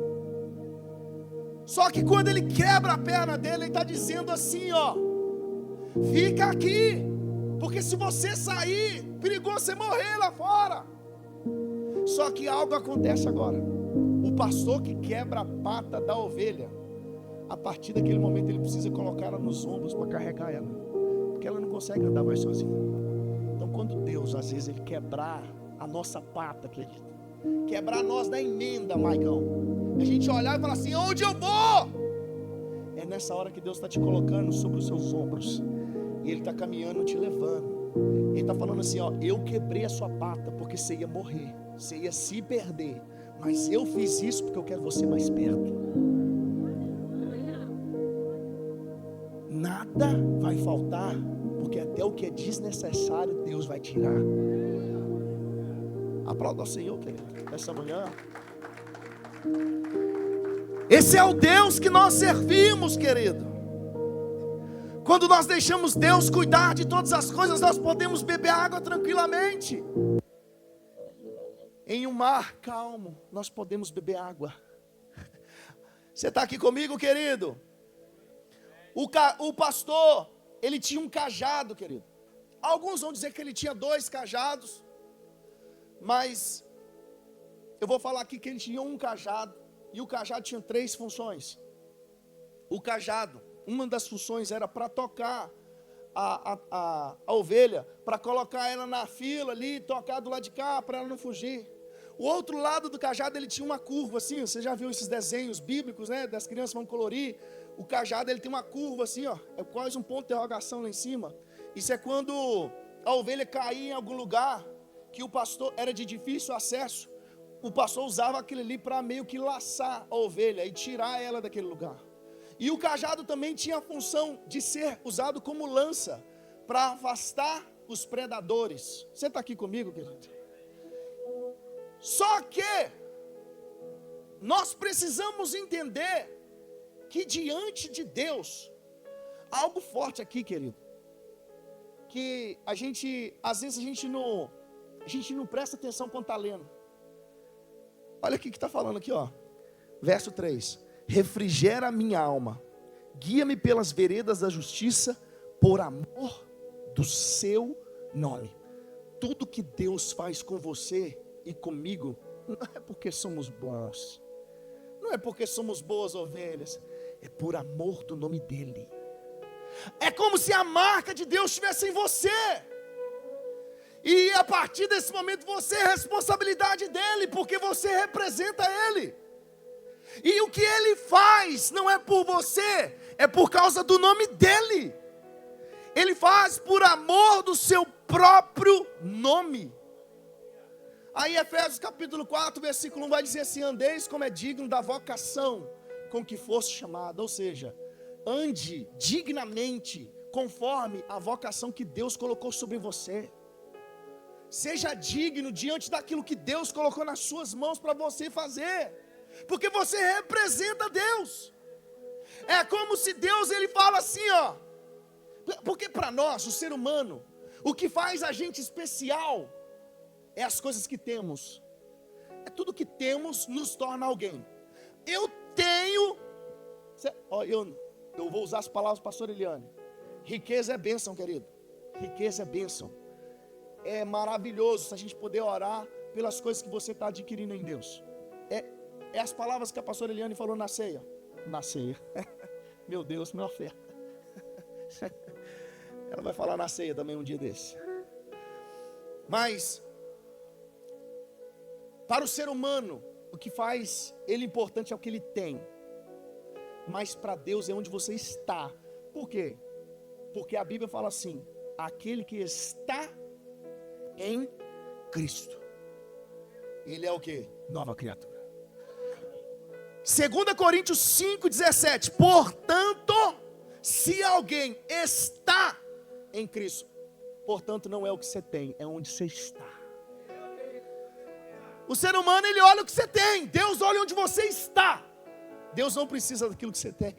Só que quando ele quebra a perna dele, ele está dizendo assim, ó: fica aqui, porque se você sair, perigoso você morrer lá fora. Só que algo acontece agora. O pastor que quebra a pata da ovelha, a partir daquele momento ele precisa colocar ela nos ombros para carregar ela, porque ela não consegue andar mais sozinha. Então quando Deus às vezes ele quebrar a nossa pata, querido, quebrar nós da emenda, Maicão, a gente olhar e falar assim: onde eu vou? É nessa hora que Deus está te colocando sobre os seus ombros, e Ele está caminhando, te levando. Ele está falando assim, ó: eu quebrei a sua pata porque você ia morrer, você ia se perder, mas eu fiz isso porque eu quero você mais perto. Nada vai faltar, porque até o que é desnecessário Deus vai tirar. Aplauda ao Senhor, querido, essa manhã. Esse é o Deus que nós servimos, querido. Quando nós deixamos Deus cuidar de todas as coisas, nós podemos beber água tranquilamente. Em um mar calmo, nós podemos beber água. Você está aqui comigo, querido? O pastor, ele tinha um cajado, querido. Alguns vão dizer que ele tinha 2 cajados, mas eu vou falar aqui que ele tinha um cajado, e o cajado tinha 3 funções. O cajado, uma das funções era para tocar a ovelha, para colocar ela na fila ali, tocar do lado de cá, para ela não fugir. O outro lado do cajado, ele tinha uma curva assim, você já viu esses desenhos bíblicos, né? Das crianças vão colorir. O cajado, ele tem uma curva assim, ó, é quase um ponto de interrogação lá em cima. Isso é quando a ovelha caía em algum lugar que o pastor era de difícil acesso. O pastor usava aquilo ali para meio que laçar a ovelha e tirar ela daquele lugar. E o cajado também tinha a função de ser usado como lança para afastar os predadores. Você está aqui comigo, querido? Só que nós precisamos entender que diante de Deus, algo forte aqui, querido, que às vezes a gente não presta atenção quando está lendo. Olha aqui que está falando aqui, ó, verso 3: refrigera a minha alma, guia-me pelas veredas da justiça, por amor do seu nome. Tudo que Deus faz com você e comigo, não é porque somos bons, não é porque somos boas ovelhas, é por amor do nome dEle. É como se a marca de Deus estivesse em você, e a partir desse momento você é responsabilidade dEle, porque você representa Ele. E o que Ele faz não é por você, é por causa do nome dEle. Ele faz por amor do seu próprio nome. Aí Efésios capítulo 4, versículo 1 vai dizer assim: andeis como é digno da vocação com que foste chamado. Ou seja, ande dignamente conforme a vocação que Deus colocou sobre você. Seja digno diante daquilo que Deus colocou nas suas mãos para você fazer, porque você representa Deus. É como se Deus, ele fala assim, ó, porque para nós, o ser humano, o que faz a gente especial é as coisas que temos. É tudo que temos nos torna alguém. Eu vou usar as palavras do pastor Eliane. Riqueza é bênção, querido. Riqueza é bênção. É maravilhoso se a gente poder orar pelas coisas que você está adquirindo em Deus. É as palavras que a pastora Eliane falou na ceia. Na ceia. Meu Deus, minha oferta. Ela vai falar na ceia também um dia desse. Mas, para o ser humano, o que faz ele importante é o que ele tem. Mas para Deus é onde você está. Por quê? Porque a Bíblia fala assim: aquele que está em Cristo, ele é o quê? Nova criatura. 2 Coríntios 5,17. Portanto, se alguém está em Cristo, portanto não é o que você tem, é onde você está. O ser humano, ele olha o que você tem. Deus olha onde você está. Deus não precisa daquilo que você tem.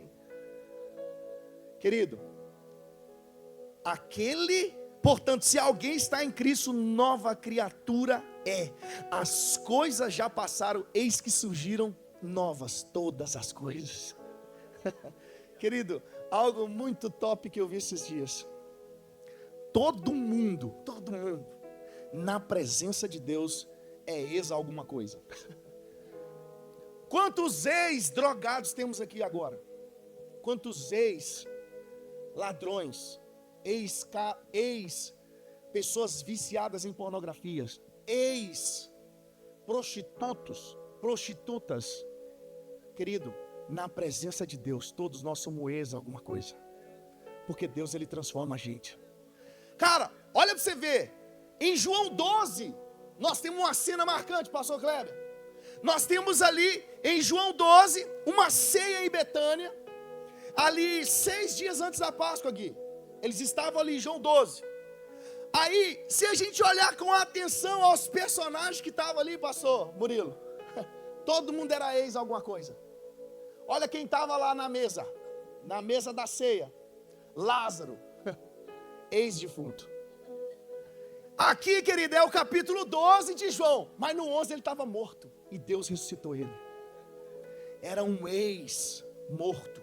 Querido, portanto, se alguém está em Cristo, nova criatura é. As coisas já passaram, eis que surgiram novas todas as coisas. Querido, algo muito top que eu vi esses dias. Todo mundo, na presença de Deus, é ex alguma coisa. Quantos ex-drogados temos aqui agora? Quantos ex-ladrões? Ex-pessoas viciadas em pornografias? Ex-prostitutas? Querido, na presença de Deus, todos nós somos ex alguma coisa. Porque Deus, ele transforma a gente. Cara, olha para você ver. Em João 12, nós temos uma cena marcante, pastor Kleber. Nós temos ali, em João 12, uma ceia em Betânia. Ali, 6 dias antes da Páscoa, Gui. Eles estavam ali em João 12. Aí, se a gente olhar com atenção aos personagens que estavam ali, pastor Murilo, todo mundo era ex alguma coisa. Olha quem estava lá na mesa da ceia. Lázaro, ex-defunto. Aqui, querido, é o capítulo 12 de João. Mas no 11 ele estava morto. E Deus ressuscitou ele. Era um ex-morto.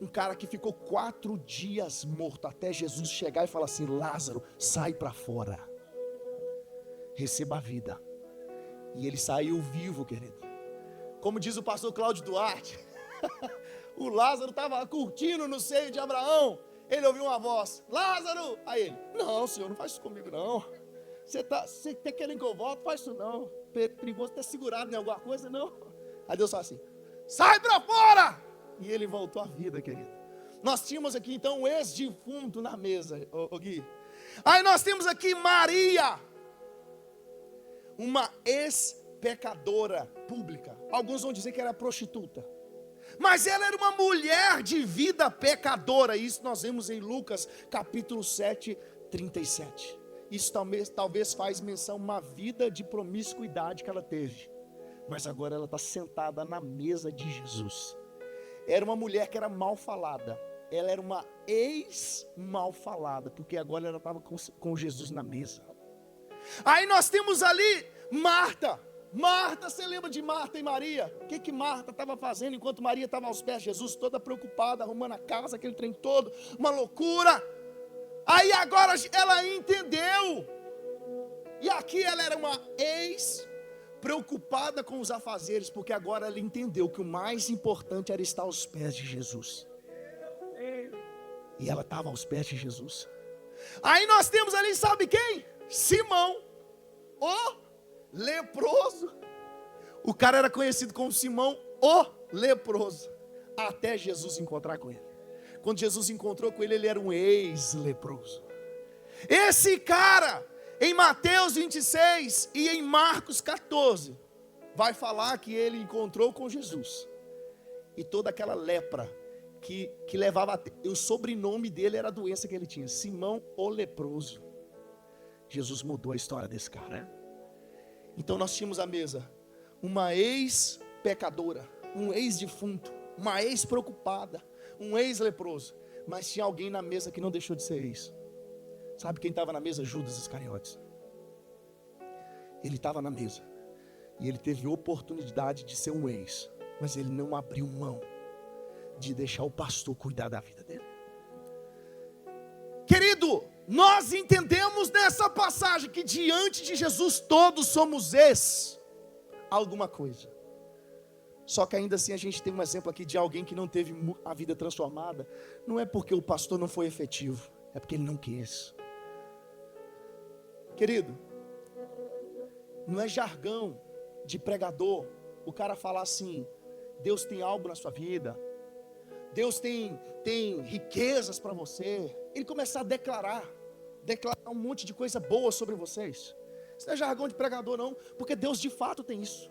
Um cara que ficou 4 dias morto. Até Jesus chegar e falar assim: Lázaro, sai para fora. Receba a vida. E ele saiu vivo, querido. Como diz o pastor Cláudio Duarte. O Lázaro estava curtindo no seio de Abraão. Ele ouviu uma voz: Lázaro! Aí ele: não, senhor, não faz isso comigo não. Você tá querendo que eu volte? Faz isso não. Perigoso ter segurado em alguma coisa, não. Aí Deus fala assim: sai para fora! E ele voltou à vida, querido. Nós tínhamos aqui então um ex-defunto na mesa, ô Gui. Aí nós temos aqui Maria, uma ex-pecadora pública. Alguns vão dizer que era prostituta. Mas ela era uma mulher de vida pecadora. Isso nós vemos em Lucas capítulo 7, 37. Isso talvez faz menção a uma vida de promiscuidade que ela teve. Mas agora ela está sentada na mesa de Jesus. Era uma mulher que era mal falada. Ela era uma ex-mal falada, porque agora ela estava com Jesus na mesa. Aí nós temos ali Marta. Marta, você lembra de Marta e Maria? O que Marta estava fazendo enquanto Maria estava aos pés de Jesus, toda preocupada, arrumando a casa, aquele trem todo, uma loucura. Aí agora ela entendeu. E aqui ela era uma preocupada com os afazeres, porque agora ela entendeu que o mais importante era estar aos pés de Jesus. E ela estava aos pés de Jesus. Aí nós temos ali, sabe quem? Simão, o leproso. O cara era conhecido como Simão, o leproso, até Jesus encontrar com ele. Quando Jesus encontrou com ele, ele era um ex-leproso. Esse cara, em Mateus 26 e em Marcos 14, vai falar que ele encontrou com Jesus. E toda aquela lepra que levava o sobrenome dele era a doença que ele tinha, Simão o leproso. Jesus mudou a história desse cara, né? Então nós tínhamos à mesa uma ex-pecadora, um ex-defunto, uma ex-preocupada, um ex-leproso. Mas tinha alguém na mesa que não deixou de ser ex. Sabe quem estava na mesa? Judas Iscariotes. Ele estava na mesa. E ele teve oportunidade de ser um ex. Mas ele não abriu mão de deixar o pastor cuidar da vida dele. Nós entendemos nessa passagem que diante de Jesus todos somos alguma coisa. Só que ainda assim a gente tem um exemplo aqui de alguém que não teve a vida transformada. Não é porque o pastor não foi efetivo, é porque ele não quis. Querido, não é jargão de pregador o cara falar assim: Deus tem algo na sua vida, Deus tem riquezas para você. Ele começar a declarar um monte de coisa boa sobre vocês. Isso não é jargão de pregador não, porque Deus de fato tem isso.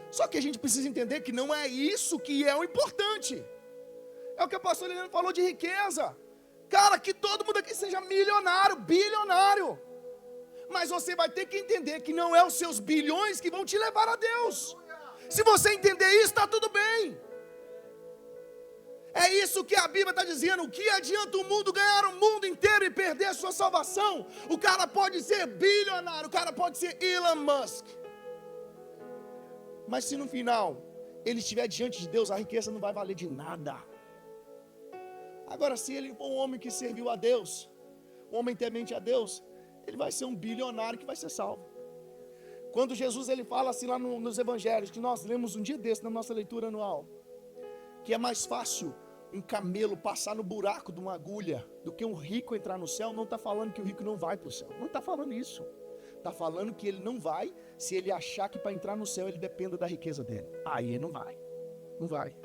Só que a gente precisa entender que não é isso que é o importante. É o que o pastor Leandro falou de riqueza. Cara, que todo mundo aqui seja milionário, bilionário. Mas você vai ter que entender que não é os seus bilhões que vão te levar a Deus. Se você entender isso, está tudo bem. É isso que a Bíblia está dizendo. O que adianta o mundo ganhar o mundo inteiro e perder a sua salvação? O cara pode ser bilionário, o cara pode ser Elon Musk. Mas se no final ele estiver diante de Deus, a riqueza não vai valer de nada. Agora, se ele for um homem que serviu a Deus, um homem temente a Deus, ele vai ser um bilionário que vai ser salvo. Quando Jesus ele fala assim lá nos evangelhos, que nós lemos um dia desse na nossa leitura anual, que é mais fácil um camelo passar no buraco de uma agulha do que um rico entrar no céu, não está falando que o rico não vai para o céu, não está falando isso. Está falando que ele não vai se ele achar que para entrar no céu ele dependa da riqueza dele. Aí ele não vai. Não vai.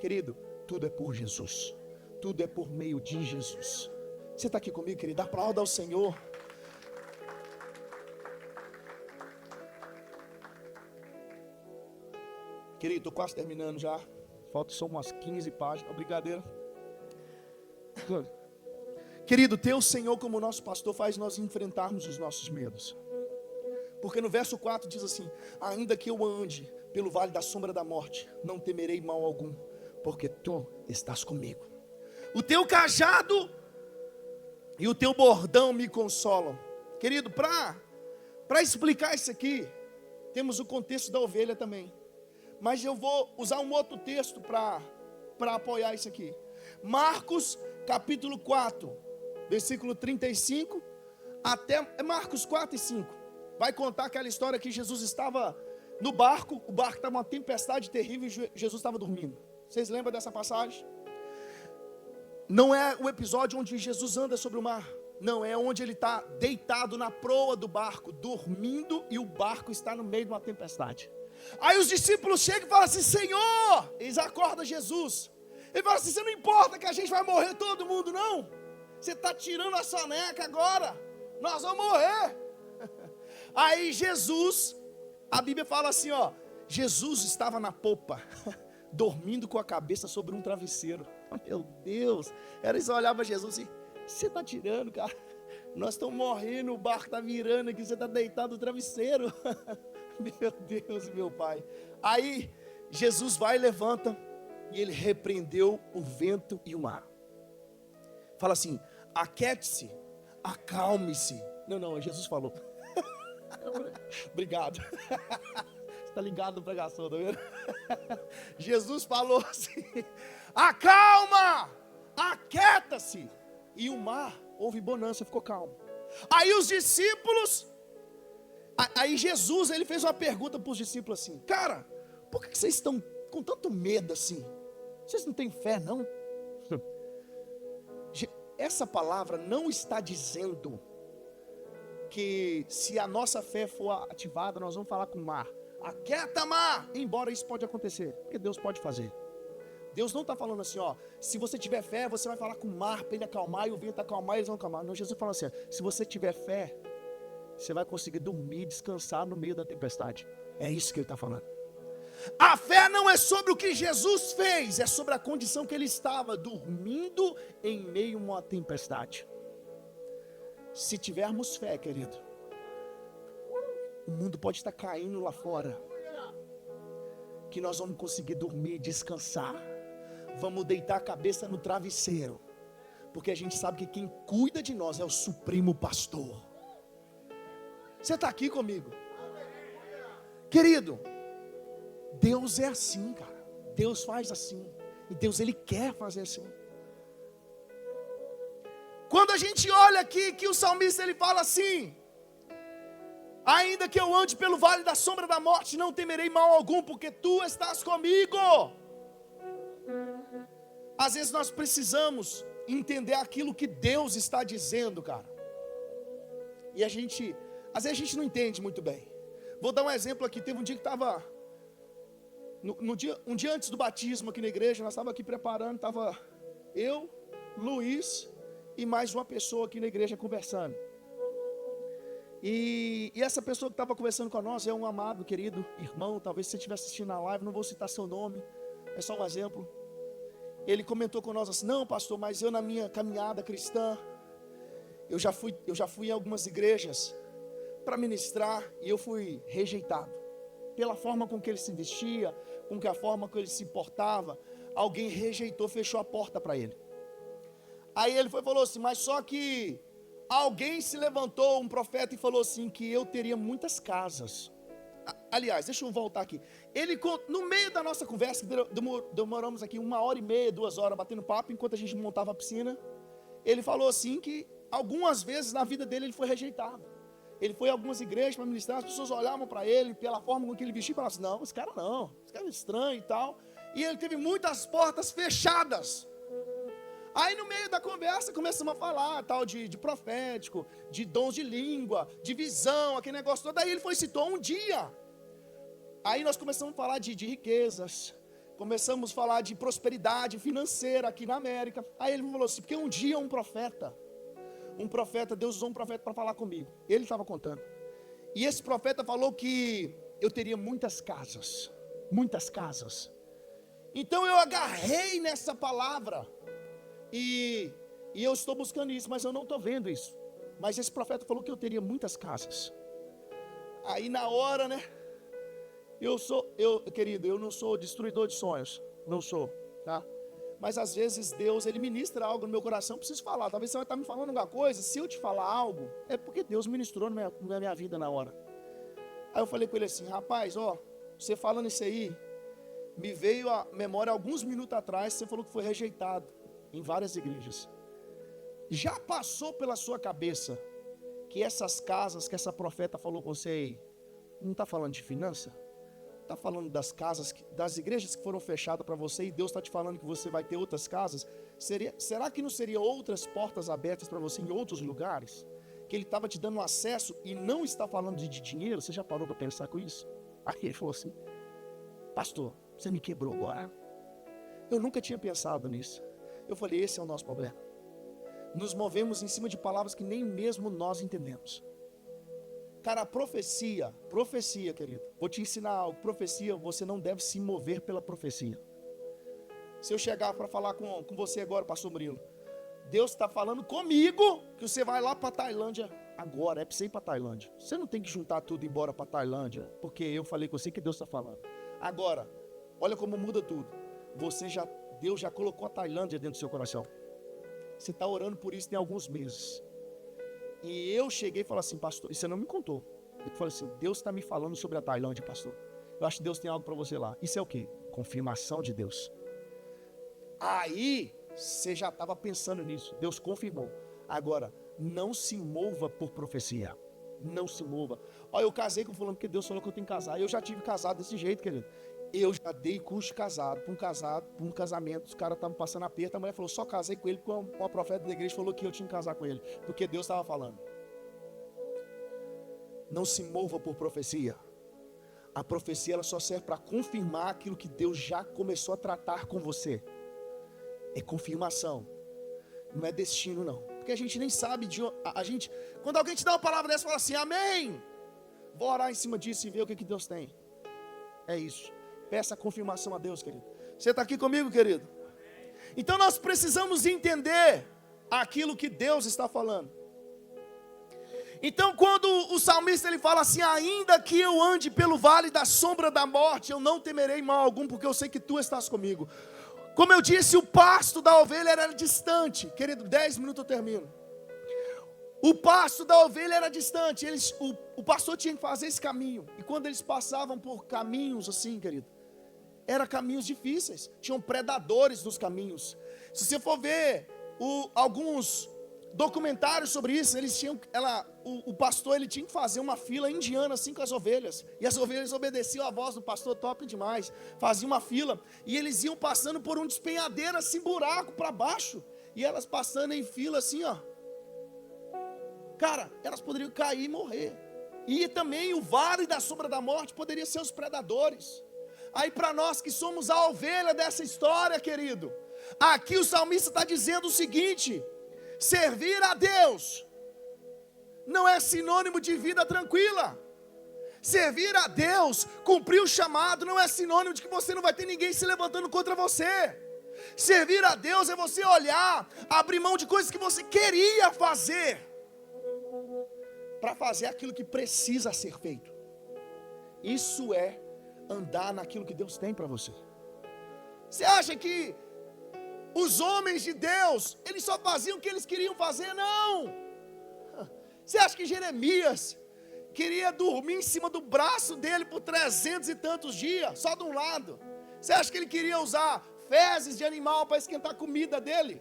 Querido, tudo é por Jesus. Tudo é por meio de Jesus. Você está aqui comigo, querido? Aplauda ao Senhor. Querido, estou quase terminando já. Faltam só umas 15 páginas. Brincadeira. Querido, ter o Senhor como nosso pastor faz nós enfrentarmos os nossos medos. Porque no verso 4 diz assim: ainda que eu ande pelo vale da sombra da morte, não temerei mal algum, porque tu estás comigo. O teu cajado e o teu bordão me consolam. Querido, para explicar isso aqui, temos o contexto da ovelha também. Mas eu vou usar um outro texto para apoiar isso aqui. Marcos capítulo 4, versículo 35, até Marcos 4 e 5. Vai contar aquela história que Jesus estava no barco, o barco estava uma tempestade terrível e Jesus estava dormindo. Vocês lembram dessa passagem? Não é o episódio onde Jesus anda sobre o mar. Não, é onde ele está deitado na proa do barco, dormindo, e o barco está no meio de uma tempestade. Aí os discípulos chegam e falam assim: Senhor, eles acordam Jesus. Ele fala assim: você não importa que a gente vai morrer todo mundo, não? Você está tirando a soneca agora, nós vamos morrer. Aí Jesus, a Bíblia fala assim, ó, Jesus estava na popa, dormindo com a cabeça sobre um travesseiro. Meu Deus, eles olhavam Jesus assim: você está tirando, cara? Nós estamos morrendo, o barco está virando aqui, você está deitado no travesseiro. Meu Deus, meu Pai. Aí Jesus vai e levanta, e ele repreendeu o vento e o mar. Fala assim: aquiete-se, acalme-se. Não, Jesus falou. Obrigado. Você está ligado na pregação, tá vendo? Jesus falou assim: acalma, aquieta-se. E o mar, houve bonança, ficou calmo. Aí os discípulos, aí Jesus, ele fez uma pergunta para os discípulos assim: cara, por que vocês estão com tanto medo assim? Vocês não têm fé, não? Essa palavra não está dizendo que se a nossa fé for ativada, nós vamos falar com o mar: aquieta, mar. Embora isso pode acontecer, porque Deus pode fazer. Deus não está falando assim, ó, se você tiver fé, você vai falar com o mar para ele acalmar, e o vento acalmar, e eles vão acalmar. Não, Jesus fala assim: se você tiver fé, você vai conseguir dormir, descansar no meio da tempestade. É isso que ele está falando. A fé não é sobre o que Jesus fez, é sobre a condição que ele estava, dormindo em meio a uma tempestade. Se tivermos fé, querido, o mundo pode estar caindo lá fora, que nós vamos conseguir dormir, descansar. Vamos deitar a cabeça no travesseiro, porque a gente sabe que quem cuida de nós é o Supremo Pastor. Você está aqui comigo? Querido, Deus é assim, cara. Deus faz assim. E Deus, Ele quer fazer assim. Quando a gente olha aqui que o salmista ele fala assim: ainda que eu ande pelo vale da sombra da morte, não temerei mal algum, porque tu estás comigo. Às vezes nós precisamos entender aquilo que Deus está dizendo, cara. E às vezes a gente não entende muito bem. Vou dar um exemplo aqui. Teve um dia que estava um dia antes do batismo aqui na igreja, nós estávamos aqui preparando, estava eu, Luiz e mais uma pessoa aqui na igreja conversando. E essa pessoa que estava conversando com nós é um amado, querido irmão. Talvez se você estiver assistindo a live, não vou citar seu nome, é só um exemplo. Ele comentou com nós assim: não, pastor, mas eu na minha caminhada cristã, eu já fui em algumas igrejas para ministrar e eu fui rejeitado. Pela forma com que ele se vestia, com que a forma que ele se portava, alguém rejeitou, fechou a porta para ele. Aí ele falou assim: mas só que alguém se levantou, um profeta, e falou assim que eu teria muitas casas. Aliás, deixa eu voltar aqui. Ele, no meio da nossa conversa, demoramos aqui 1h30, 2 horas batendo papo, enquanto a gente montava a piscina. Ele falou assim que algumas vezes na vida dele ele foi rejeitado. Ele foi a algumas igrejas para ministrar, as pessoas olhavam para ele, pela forma com que ele vestia, e falavam assim: não, esse cara é estranho e tal. E ele teve muitas portas fechadas. Aí no meio da conversa começamos a falar tal de profético, de dons de língua, de visão, aquele negócio todo. Aí ele citou um dia. Aí nós começamos a falar de riquezas, começamos a falar de prosperidade financeira aqui na América. Aí ele falou assim: porque um dia um profeta, Deus usou um profeta para falar comigo. Ele estava contando. E esse profeta falou que eu teria muitas casas. Muitas casas. Então eu agarrei nessa palavra. E eu estou buscando isso, mas eu não estou vendo isso. Mas esse profeta falou que eu teria muitas casas. Aí na hora, né? Querido, eu não sou destruidor de sonhos. Não sou, tá? Mas às vezes Deus, Ele ministra algo no meu coração, eu preciso falar. Talvez você vai estar me falando alguma coisa. Se eu te falar algo, é porque Deus ministrou na minha vida na hora. Aí eu falei com ele assim: rapaz, você falando isso aí, me veio à memória alguns minutos atrás, você falou que foi rejeitado em várias igrejas. Já passou pela sua cabeça que essas casas que essa profeta falou com você aí, não está falando de finança? Está falando das casas, das igrejas que foram fechadas para você, e Deus está te falando que você vai ter outras casas? Será que não seria outras portas abertas para você em outros lugares? Que Ele estava te dando acesso e não está falando de dinheiro? Você já parou para pensar com isso? Aí ele falou assim: pastor, você me quebrou agora. Eu nunca tinha pensado nisso. Eu falei: esse é o nosso problema. Nos movemos em cima de palavras que nem mesmo nós entendemos. Cara, profecia, querido, vou te ensinar algo. Profecia, você não deve se mover pela profecia. Se eu chegar para falar com você agora, pastor Murilo, Deus está falando comigo que você vai lá para a Tailândia agora. É para você ir para a Tailândia. Você não tem que juntar tudo e ir embora para a Tailândia, porque eu falei com você que Deus está falando. Agora, olha como muda tudo. Deus já colocou a Tailândia dentro do seu coração. Você está orando por isso tem alguns meses. E eu cheguei e falei assim: pastor, e você não me contou. Eu falei assim: Deus está me falando sobre a Tailândia, pastor. Eu acho que Deus tem algo para você lá. Isso é o quê? Confirmação de Deus. Aí, você já estava pensando nisso. Deus confirmou. Agora, não se mova por profecia. Não se mova. Olha, eu casei com fulano porque Deus falou que eu tenho que casar. Eu já tive casado desse jeito, querido. Eu já dei curso de casado, para um casamento, os caras estavam passando aperto, a mulher falou: só casei com ele porque uma profeta da igreja falou que eu tinha que casar com ele, porque Deus estava falando. Não se mova por profecia. A profecia ela só serve para confirmar aquilo que Deus já começou a tratar com você. É confirmação, não é destino não, porque a gente nem sabe quando alguém te dá uma palavra dessa, fala assim: amém, vou orar em cima disso e ver o que Deus tem. É isso. Peça a confirmação a Deus, querido. Você está aqui comigo, querido? Então nós precisamos entender aquilo que Deus está falando. Então quando o salmista ele fala assim: ainda que eu ande pelo vale da sombra da morte, eu não temerei mal algum, porque eu sei que tu estás comigo. Como eu disse, o pasto da ovelha era distante. Querido, 10 minutos eu termino. O pasto da ovelha era distante. O pastor tinha que fazer esse caminho. E quando eles passavam por caminhos assim, querido, eram caminhos difíceis. Tinham predadores nos caminhos. Se você for ver alguns documentários sobre isso. O pastor ele tinha que fazer uma fila indiana assim com as ovelhas. E as ovelhas obedeciam a voz do pastor, top demais. Fazia uma fila. E eles iam passando por um despenhadeiro assim, buraco para baixo. E elas passando em fila assim, ó. Cara, elas poderiam cair e morrer. E também o vale da sombra da morte poderia ser os predadores. Aí para nós que somos a ovelha dessa história, querido, aqui o salmista está dizendo o seguinte: servir a Deus não é sinônimo de vida tranquila. Servir a Deus, cumprir o chamado, não é sinônimo de que você não vai ter ninguém se levantando contra você. Servir a Deus é você olhar, abrir mão de coisas que você queria fazer, para fazer aquilo que precisa ser feito. Isso é andar naquilo que Deus tem para você. Você acha que os homens de Deus, eles só faziam o que eles queriam fazer? Não. Você acha que Jeremias queria dormir em cima do braço dele por 300 e tantos dias, só de um lado? Você acha que ele queria usar fezes de animal para esquentar a comida dele?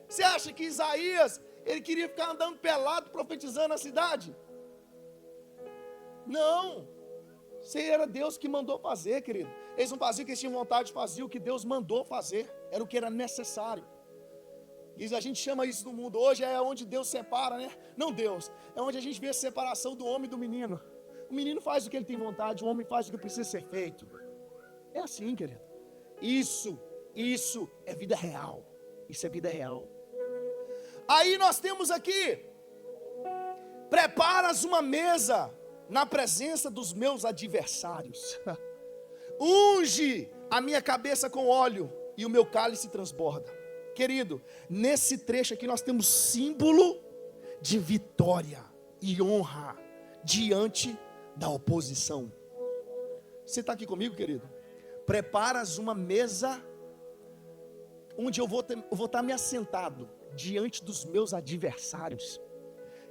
Você acha que Isaías, ele queria ficar andando pelado, profetizando na cidade? Não. Isso era Deus que mandou fazer, querido. Eles não faziam o que eles tinham vontade de fazer, o que Deus mandou fazer. Era o que era necessário. E a gente chama isso no mundo hoje, é onde Deus separa, né? Não Deus, é onde a gente vê a separação do homem e do menino. O menino faz o que ele tem vontade, o homem faz o que precisa ser feito. É assim, querido. Isso é vida real. Isso é vida real. Aí nós temos aqui: preparas uma mesa na presença dos meus adversários. Unge a minha cabeça com óleo e o meu cálice transborda. Querido, nesse trecho aqui nós temos símbolo de vitória e honra diante da oposição. Você está aqui comigo, querido? Preparas uma mesa onde eu vou estar me assentado diante dos meus adversários.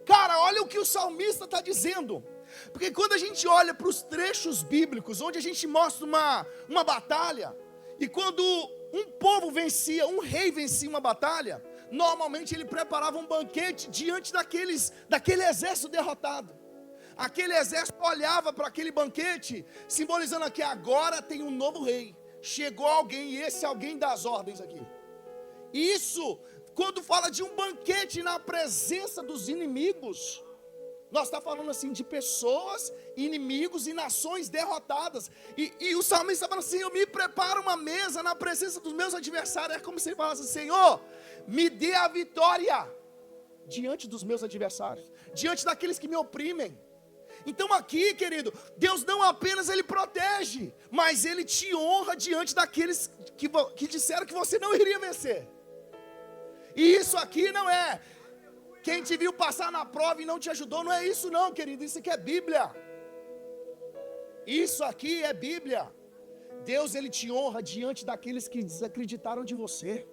Cara, olha o que o salmista está dizendo. Porque quando a gente olha para os trechos bíblicos, onde a gente mostra uma batalha, e quando um povo vencia, um rei vencia uma batalha, normalmente ele preparava um banquete diante daquele exército derrotado. Aquele exército olhava para aquele banquete, simbolizando que agora tem um novo rei. Chegou alguém, e esse alguém dá as ordens aqui. Isso, quando fala de um banquete na presença dos inimigos, nós estamos falando assim de pessoas, inimigos e nações derrotadas. E o salmista está falando assim: eu me preparo uma mesa na presença dos meus adversários. É como se ele falasse: Senhor, me dê a vitória diante dos meus adversários, diante daqueles que me oprimem. Então aqui, querido, Deus não apenas ele protege, mas ele te honra diante daqueles que disseram que você não iria vencer. E isso aqui não é quem te viu passar na prova e não te ajudou. Não é isso não, querido, isso aqui é Bíblia. Isso aqui é Bíblia. Deus ele te honra diante daqueles que desacreditaram de você.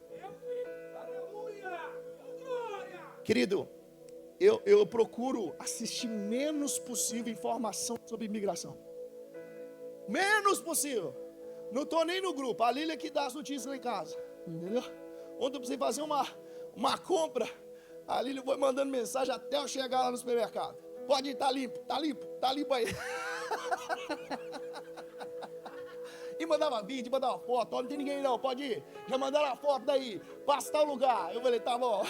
Querido, eu procuro assistir menos possível informação sobre imigração. Menos possível. Não estou nem no grupo. A Lília que dá as notícias lá em casa. Entendeu? Ontem eu precisei fazer uma compra. A Lília foi mandando mensagem até eu chegar lá no supermercado. Pode ir, tá limpo aí. E mandava vídeo, mandava foto. Ó, não tem ninguém não, pode ir. Já mandaram a foto daí, passa tal lugar. Eu falei, tá bom.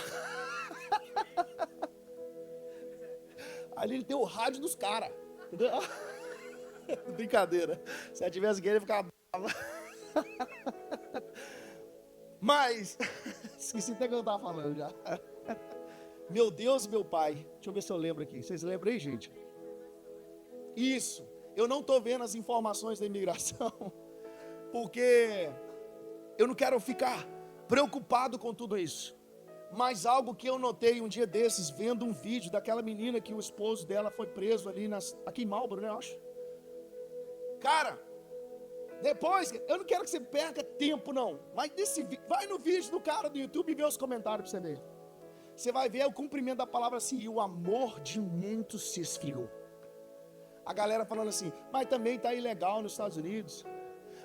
Ali ele tem o rádio dos caras, entendeu? Brincadeira. Se eu tivesse que ele ficava bravo. Mas esqueci até que eu estava falando já. Meu Deus, meu Pai. Deixa eu ver se eu lembro aqui. Vocês lembram aí, gente? Isso. Eu não estou vendo as informações da imigração, porque eu não quero ficar preocupado com tudo isso. Mas algo que eu notei um dia desses, vendo um vídeo daquela menina que o esposo dela foi preso ali aqui em Marlboro, né, eu acho. Cara, depois, eu não quero que você perca tempo não, mas vai no vídeo do cara do YouTube e vê os comentários para você ver. Você vai ver o cumprimento da palavra assim: e o amor de muitos se esfriou. A galera falando assim: mas também está ilegal nos Estados Unidos.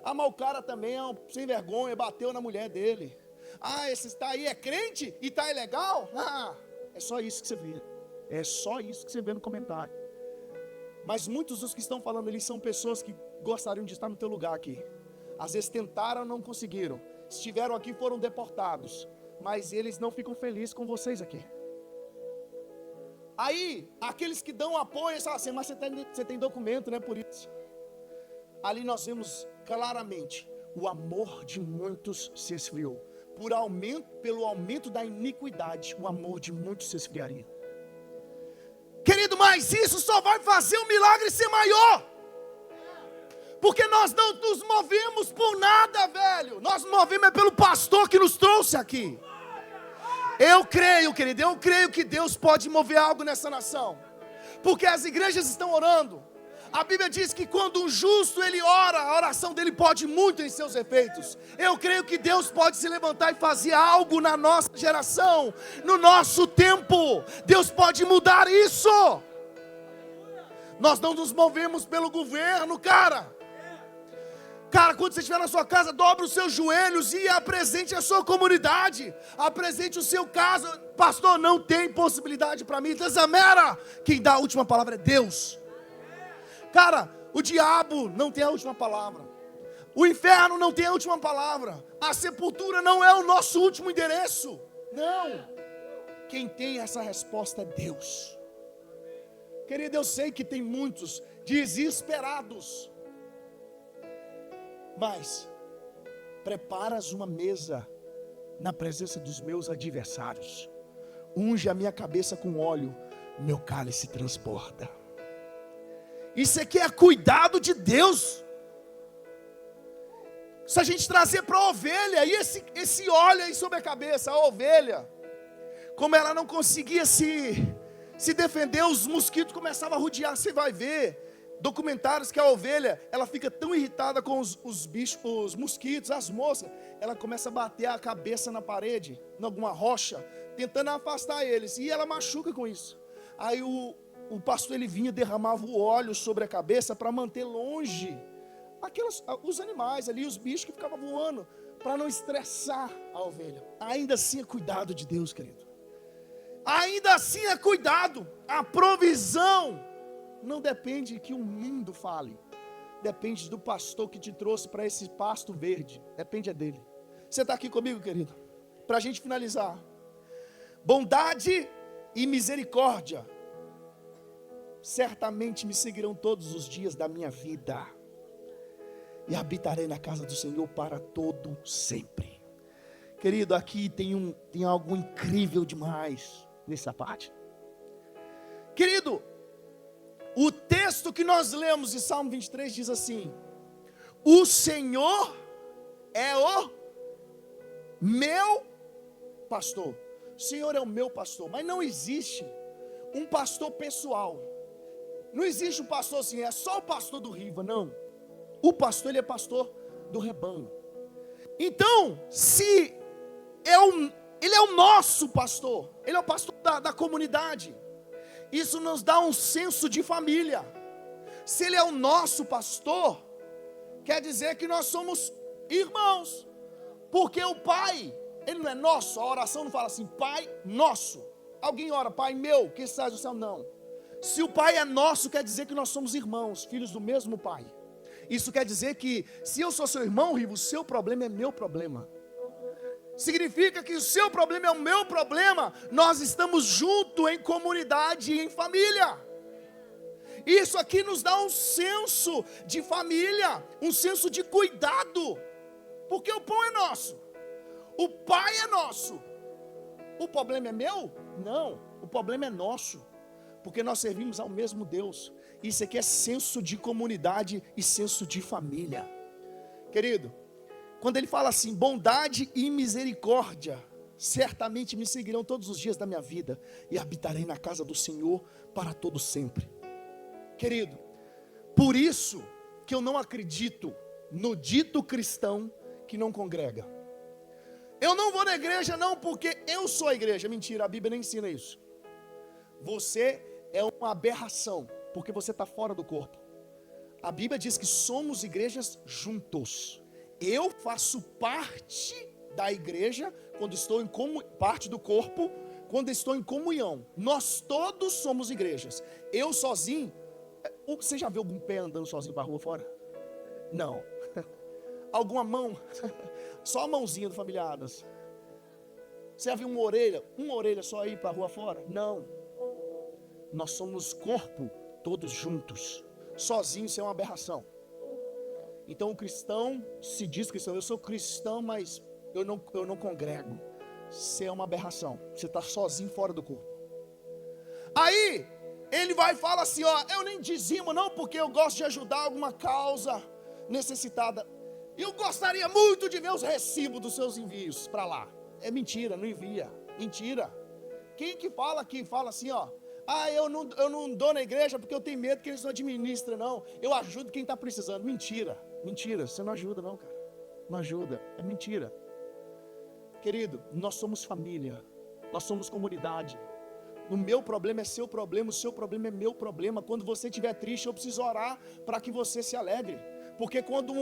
Ah, mas o cara também é um sem vergonha, bateu na mulher dele. Ah, esse está aí é crente e está ilegal? Ah, É só isso que você vê. É só isso que você vê no comentário. Mas muitos dos que estão falando ali são pessoas que gostariam de estar no teu lugar aqui. Às vezes tentaram, não conseguiram. Estiveram aqui, foram deportados. Mas eles não ficam felizes com vocês aqui. Aí, aqueles que dão apoio, eles falam assim, mas você tem documento, né, por isso. Ali nós vemos claramente, o amor de muitos se esfriou. Pelo aumento da iniquidade, o amor de muitos se esfriaria. Querido, mas isso só vai fazer o milagre ser maior. Porque nós não nos movemos por nada, velho. Nós nos movemos pelo pastor que nos trouxe aqui. Eu creio, querido, eu creio que Deus pode mover algo nessa nação. Porque as igrejas estão orando. A Bíblia diz que quando um justo ele ora, a oração dele pode muito em seus efeitos. Eu creio que Deus pode se levantar e fazer algo na nossa geração, no nosso tempo. Deus pode mudar isso. Nós não nos movemos pelo governo, cara. Cara, quando você estiver na sua casa, dobre os seus joelhos e apresente a sua comunidade. Apresente o seu caso. Pastor, não tem possibilidade para mim. Desamera. Quem dá a última palavra é Deus. Cara, o diabo não tem a última palavra. O inferno não tem a última palavra. A sepultura não é o nosso último endereço. Não. Quem tem essa resposta é Deus. Querido, eu sei que tem muitos desesperados. Mas preparas uma mesa na presença dos meus adversários. Unge a minha cabeça com óleo, meu cálice transborda. Isso aqui é cuidado de Deus. Se a gente trazer para a ovelha, e esse óleo aí sobre a cabeça, a ovelha, como ela não conseguia se defender, os mosquitos começavam a rodear. Você vai ver documentários que a ovelha, ela fica tão irritada com os bichos, os mosquitos, as moscas, ela começa a bater a cabeça na parede, em alguma rocha, tentando afastar eles, e ela machuca com isso. Aí o pastor ele vinha, derramava o óleo sobre a cabeça para manter longe os animais ali, os bichos que ficavam voando, para não estressar a ovelha. Ainda assim é cuidado de Deus, querido. Ainda assim é cuidado. A provisão não depende que o mundo fale. Depende do pastor que te trouxe para esse pasto verde. Depende dele. Você está aqui comigo, querido? Para a gente finalizar. Bondade e misericórdia certamente me seguirão todos os dias da minha vida. E habitarei na casa do Senhor para todo sempre. Querido, aqui tem algo incrível demais nessa parte. Querido, o texto que nós lemos em Salmo 23 diz assim: o Senhor é o meu pastor. O Senhor é o meu pastor. Mas não existe um pastor pessoal. Não existe um pastor assim, é só o pastor do Riva, não. O pastor, ele é pastor do rebanho. Então, se ele é o nosso pastor, ele é o pastor da comunidade, isso nos dá um senso de família. Se ele é o nosso pastor, quer dizer que nós somos irmãos. Porque o Pai, ele não é nosso. A oração não fala assim, Pai nosso. Alguém ora, Pai meu, que estás no céu? Não. Se o Pai é nosso, quer dizer que nós somos irmãos, filhos do mesmo Pai. Isso quer dizer que, se eu sou seu irmão, Rivo, o seu problema é meu problema. Significa que o seu problema é o meu problema. Nós estamos juntos em comunidade e em família. Isso aqui nos dá um senso de família, um senso de cuidado. Porque o pão é nosso, o Pai é nosso. O problema é meu? Não, o problema é nosso. Porque nós servimos ao mesmo Deus. Isso aqui é senso de comunidade e senso de família. Querido, quando ele fala assim, bondade e misericórdia certamente me seguirão todos os dias da minha vida, e habitarei na casa do Senhor para todo sempre. Querido, por isso que eu não acredito no dito cristão que não congrega. Eu não vou na igreja não porque eu sou a igreja. Mentira, a Bíblia nem ensina isso. Você é uma aberração, porque você está fora do corpo. A Bíblia diz que somos igrejas juntos. Eu faço parte da igreja, quando estou em parte do corpo, quando estou em comunhão, nós todos somos igrejas. Eu sozinho, você já viu algum pé andando sozinho para a rua fora? Não. Alguma mão? Só a mãozinha do familiares. Você já viu uma orelha só ir para a rua fora? Não. Nós somos corpo, todos juntos. Sozinho isso é uma aberração. Então o cristão se diz cristão. Eu sou cristão, mas eu não congrego. Você é uma aberração. Você está sozinho fora do corpo. Aí ele vai e fala assim, ó, eu nem dizimo não, porque eu gosto de ajudar alguma causa necessitada. Eu gostaria muito de ver os recibos dos seus envios para lá. É mentira, não envia. Mentira. Quem que fala aqui? Fala assim, ó. Eu não dou na igreja porque eu tenho medo que eles não administram, não. Eu ajudo quem está precisando. Mentira. Mentira. Você não ajuda, não, cara. Não ajuda. É mentira. Querido, nós somos família. Nós somos comunidade. O meu problema é seu problema. O seu problema é meu problema. Quando você estiver triste, eu preciso orar para que você se alegre. Porque quando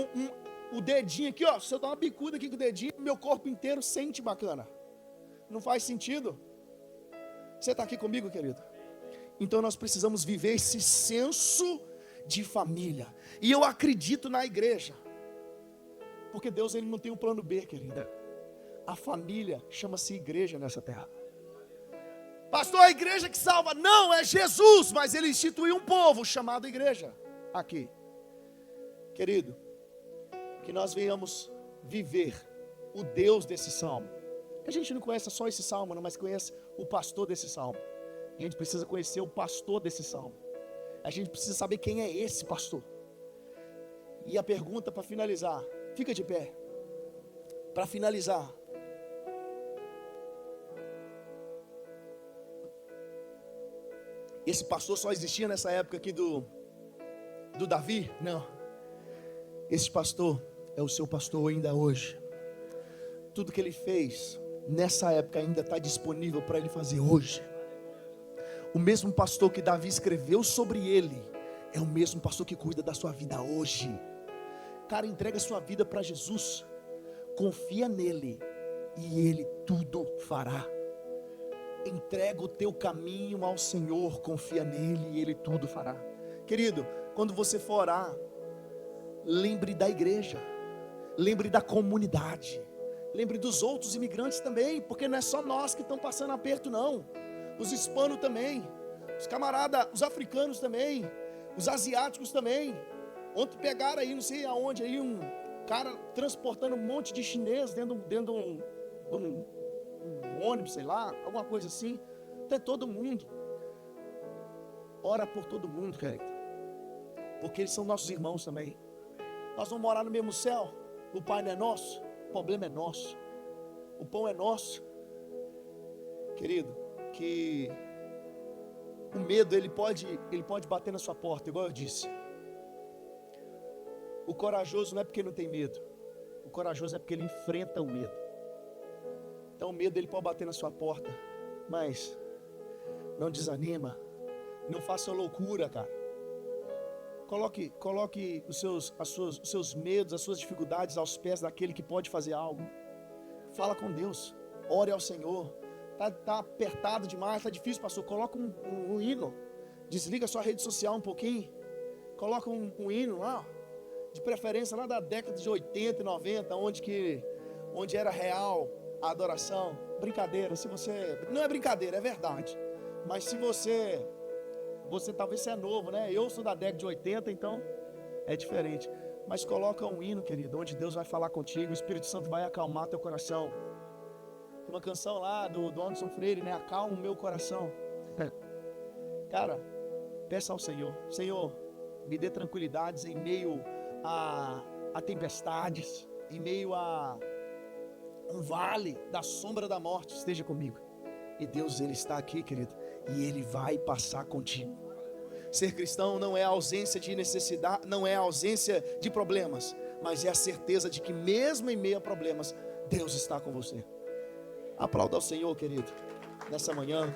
o dedinho aqui, ó, se eu dar uma bicuda aqui com o dedinho, meu corpo inteiro sente bacana. Não faz sentido? Você está aqui comigo, querido? Então nós precisamos viver esse senso de família. E eu acredito na igreja. Porque Deus ele não tem um plano B, querida. A família chama-se igreja nessa terra. Pastor, a igreja que salva? Não, é Jesus. Mas ele instituiu um povo chamado igreja. Aqui. Querido, que nós venhamos viver o Deus desse salmo. A gente não conhece só esse salmo, não, mas conhece o pastor desse salmo. A gente precisa conhecer o pastor desse salmo. A gente precisa saber quem é esse pastor. E a pergunta para finalizar, fica de pé. Para finalizar, esse pastor só existia nessa época aqui do Davi? Não. Esse pastor é o seu pastor ainda hoje. Tudo que ele fez nessa época ainda está disponível para ele fazer hoje. O mesmo pastor que Davi escreveu sobre ele é o mesmo pastor que cuida da sua vida hoje. Cara, entrega a sua vida para Jesus. Confia nele e ele tudo fará. Entrega o teu caminho ao Senhor, confia nele e ele tudo fará. Querido, quando você for orar, lembre da igreja, lembre da comunidade, lembre dos outros imigrantes também, porque não é só nós que estamos passando aperto, não. Os hispanos também, os camaradas, os africanos também, os asiáticos também. Ontem pegaram aí, não sei aonde, aí um cara transportando um monte de chinês dentro de um ônibus, sei lá, alguma coisa assim. Até todo mundo. Ora por todo mundo, querido, porque eles são nossos irmãos também. Nós vamos morar no mesmo céu. O Pai não é nosso, o problema é nosso, o pão é nosso. Querido, que o medo ele pode bater na sua porta, igual eu disse. O corajoso não é porque não tem medo, o corajoso é porque ele enfrenta o medo. Então o medo ele pode bater na sua porta, mas não desanima, não faça loucura, cara. Coloque os seus medos, as suas dificuldades aos pés daquele que pode fazer algo. Fala com Deus, ore ao Senhor. Tá apertado demais, tá difícil, pastor. Coloca um hino, desliga a sua rede social um pouquinho, coloca um hino lá, de preferência lá da década de 80 e 90, onde era real a adoração. Brincadeira, se você, não é brincadeira, é verdade, mas se você talvez é novo, né? Eu sou da década de 80, então é diferente. Mas coloca um hino, querido, onde Deus vai falar contigo, o Espírito Santo vai acalmar teu coração. Tem uma canção lá do Anderson Freire, né? Acalma o meu coração. Cara, peça ao Senhor: Senhor, me dê tranquilidades em meio a tempestades, em meio a um vale da sombra da morte. Esteja comigo. E Deus, Ele está aqui, querido, e Ele vai passar contigo. Ser cristão não é a ausência de necessidade, não é a ausência de problemas, mas é a certeza de que mesmo em meio a problemas, Deus está com você. Aplauda ao Senhor, querido, nessa manhã.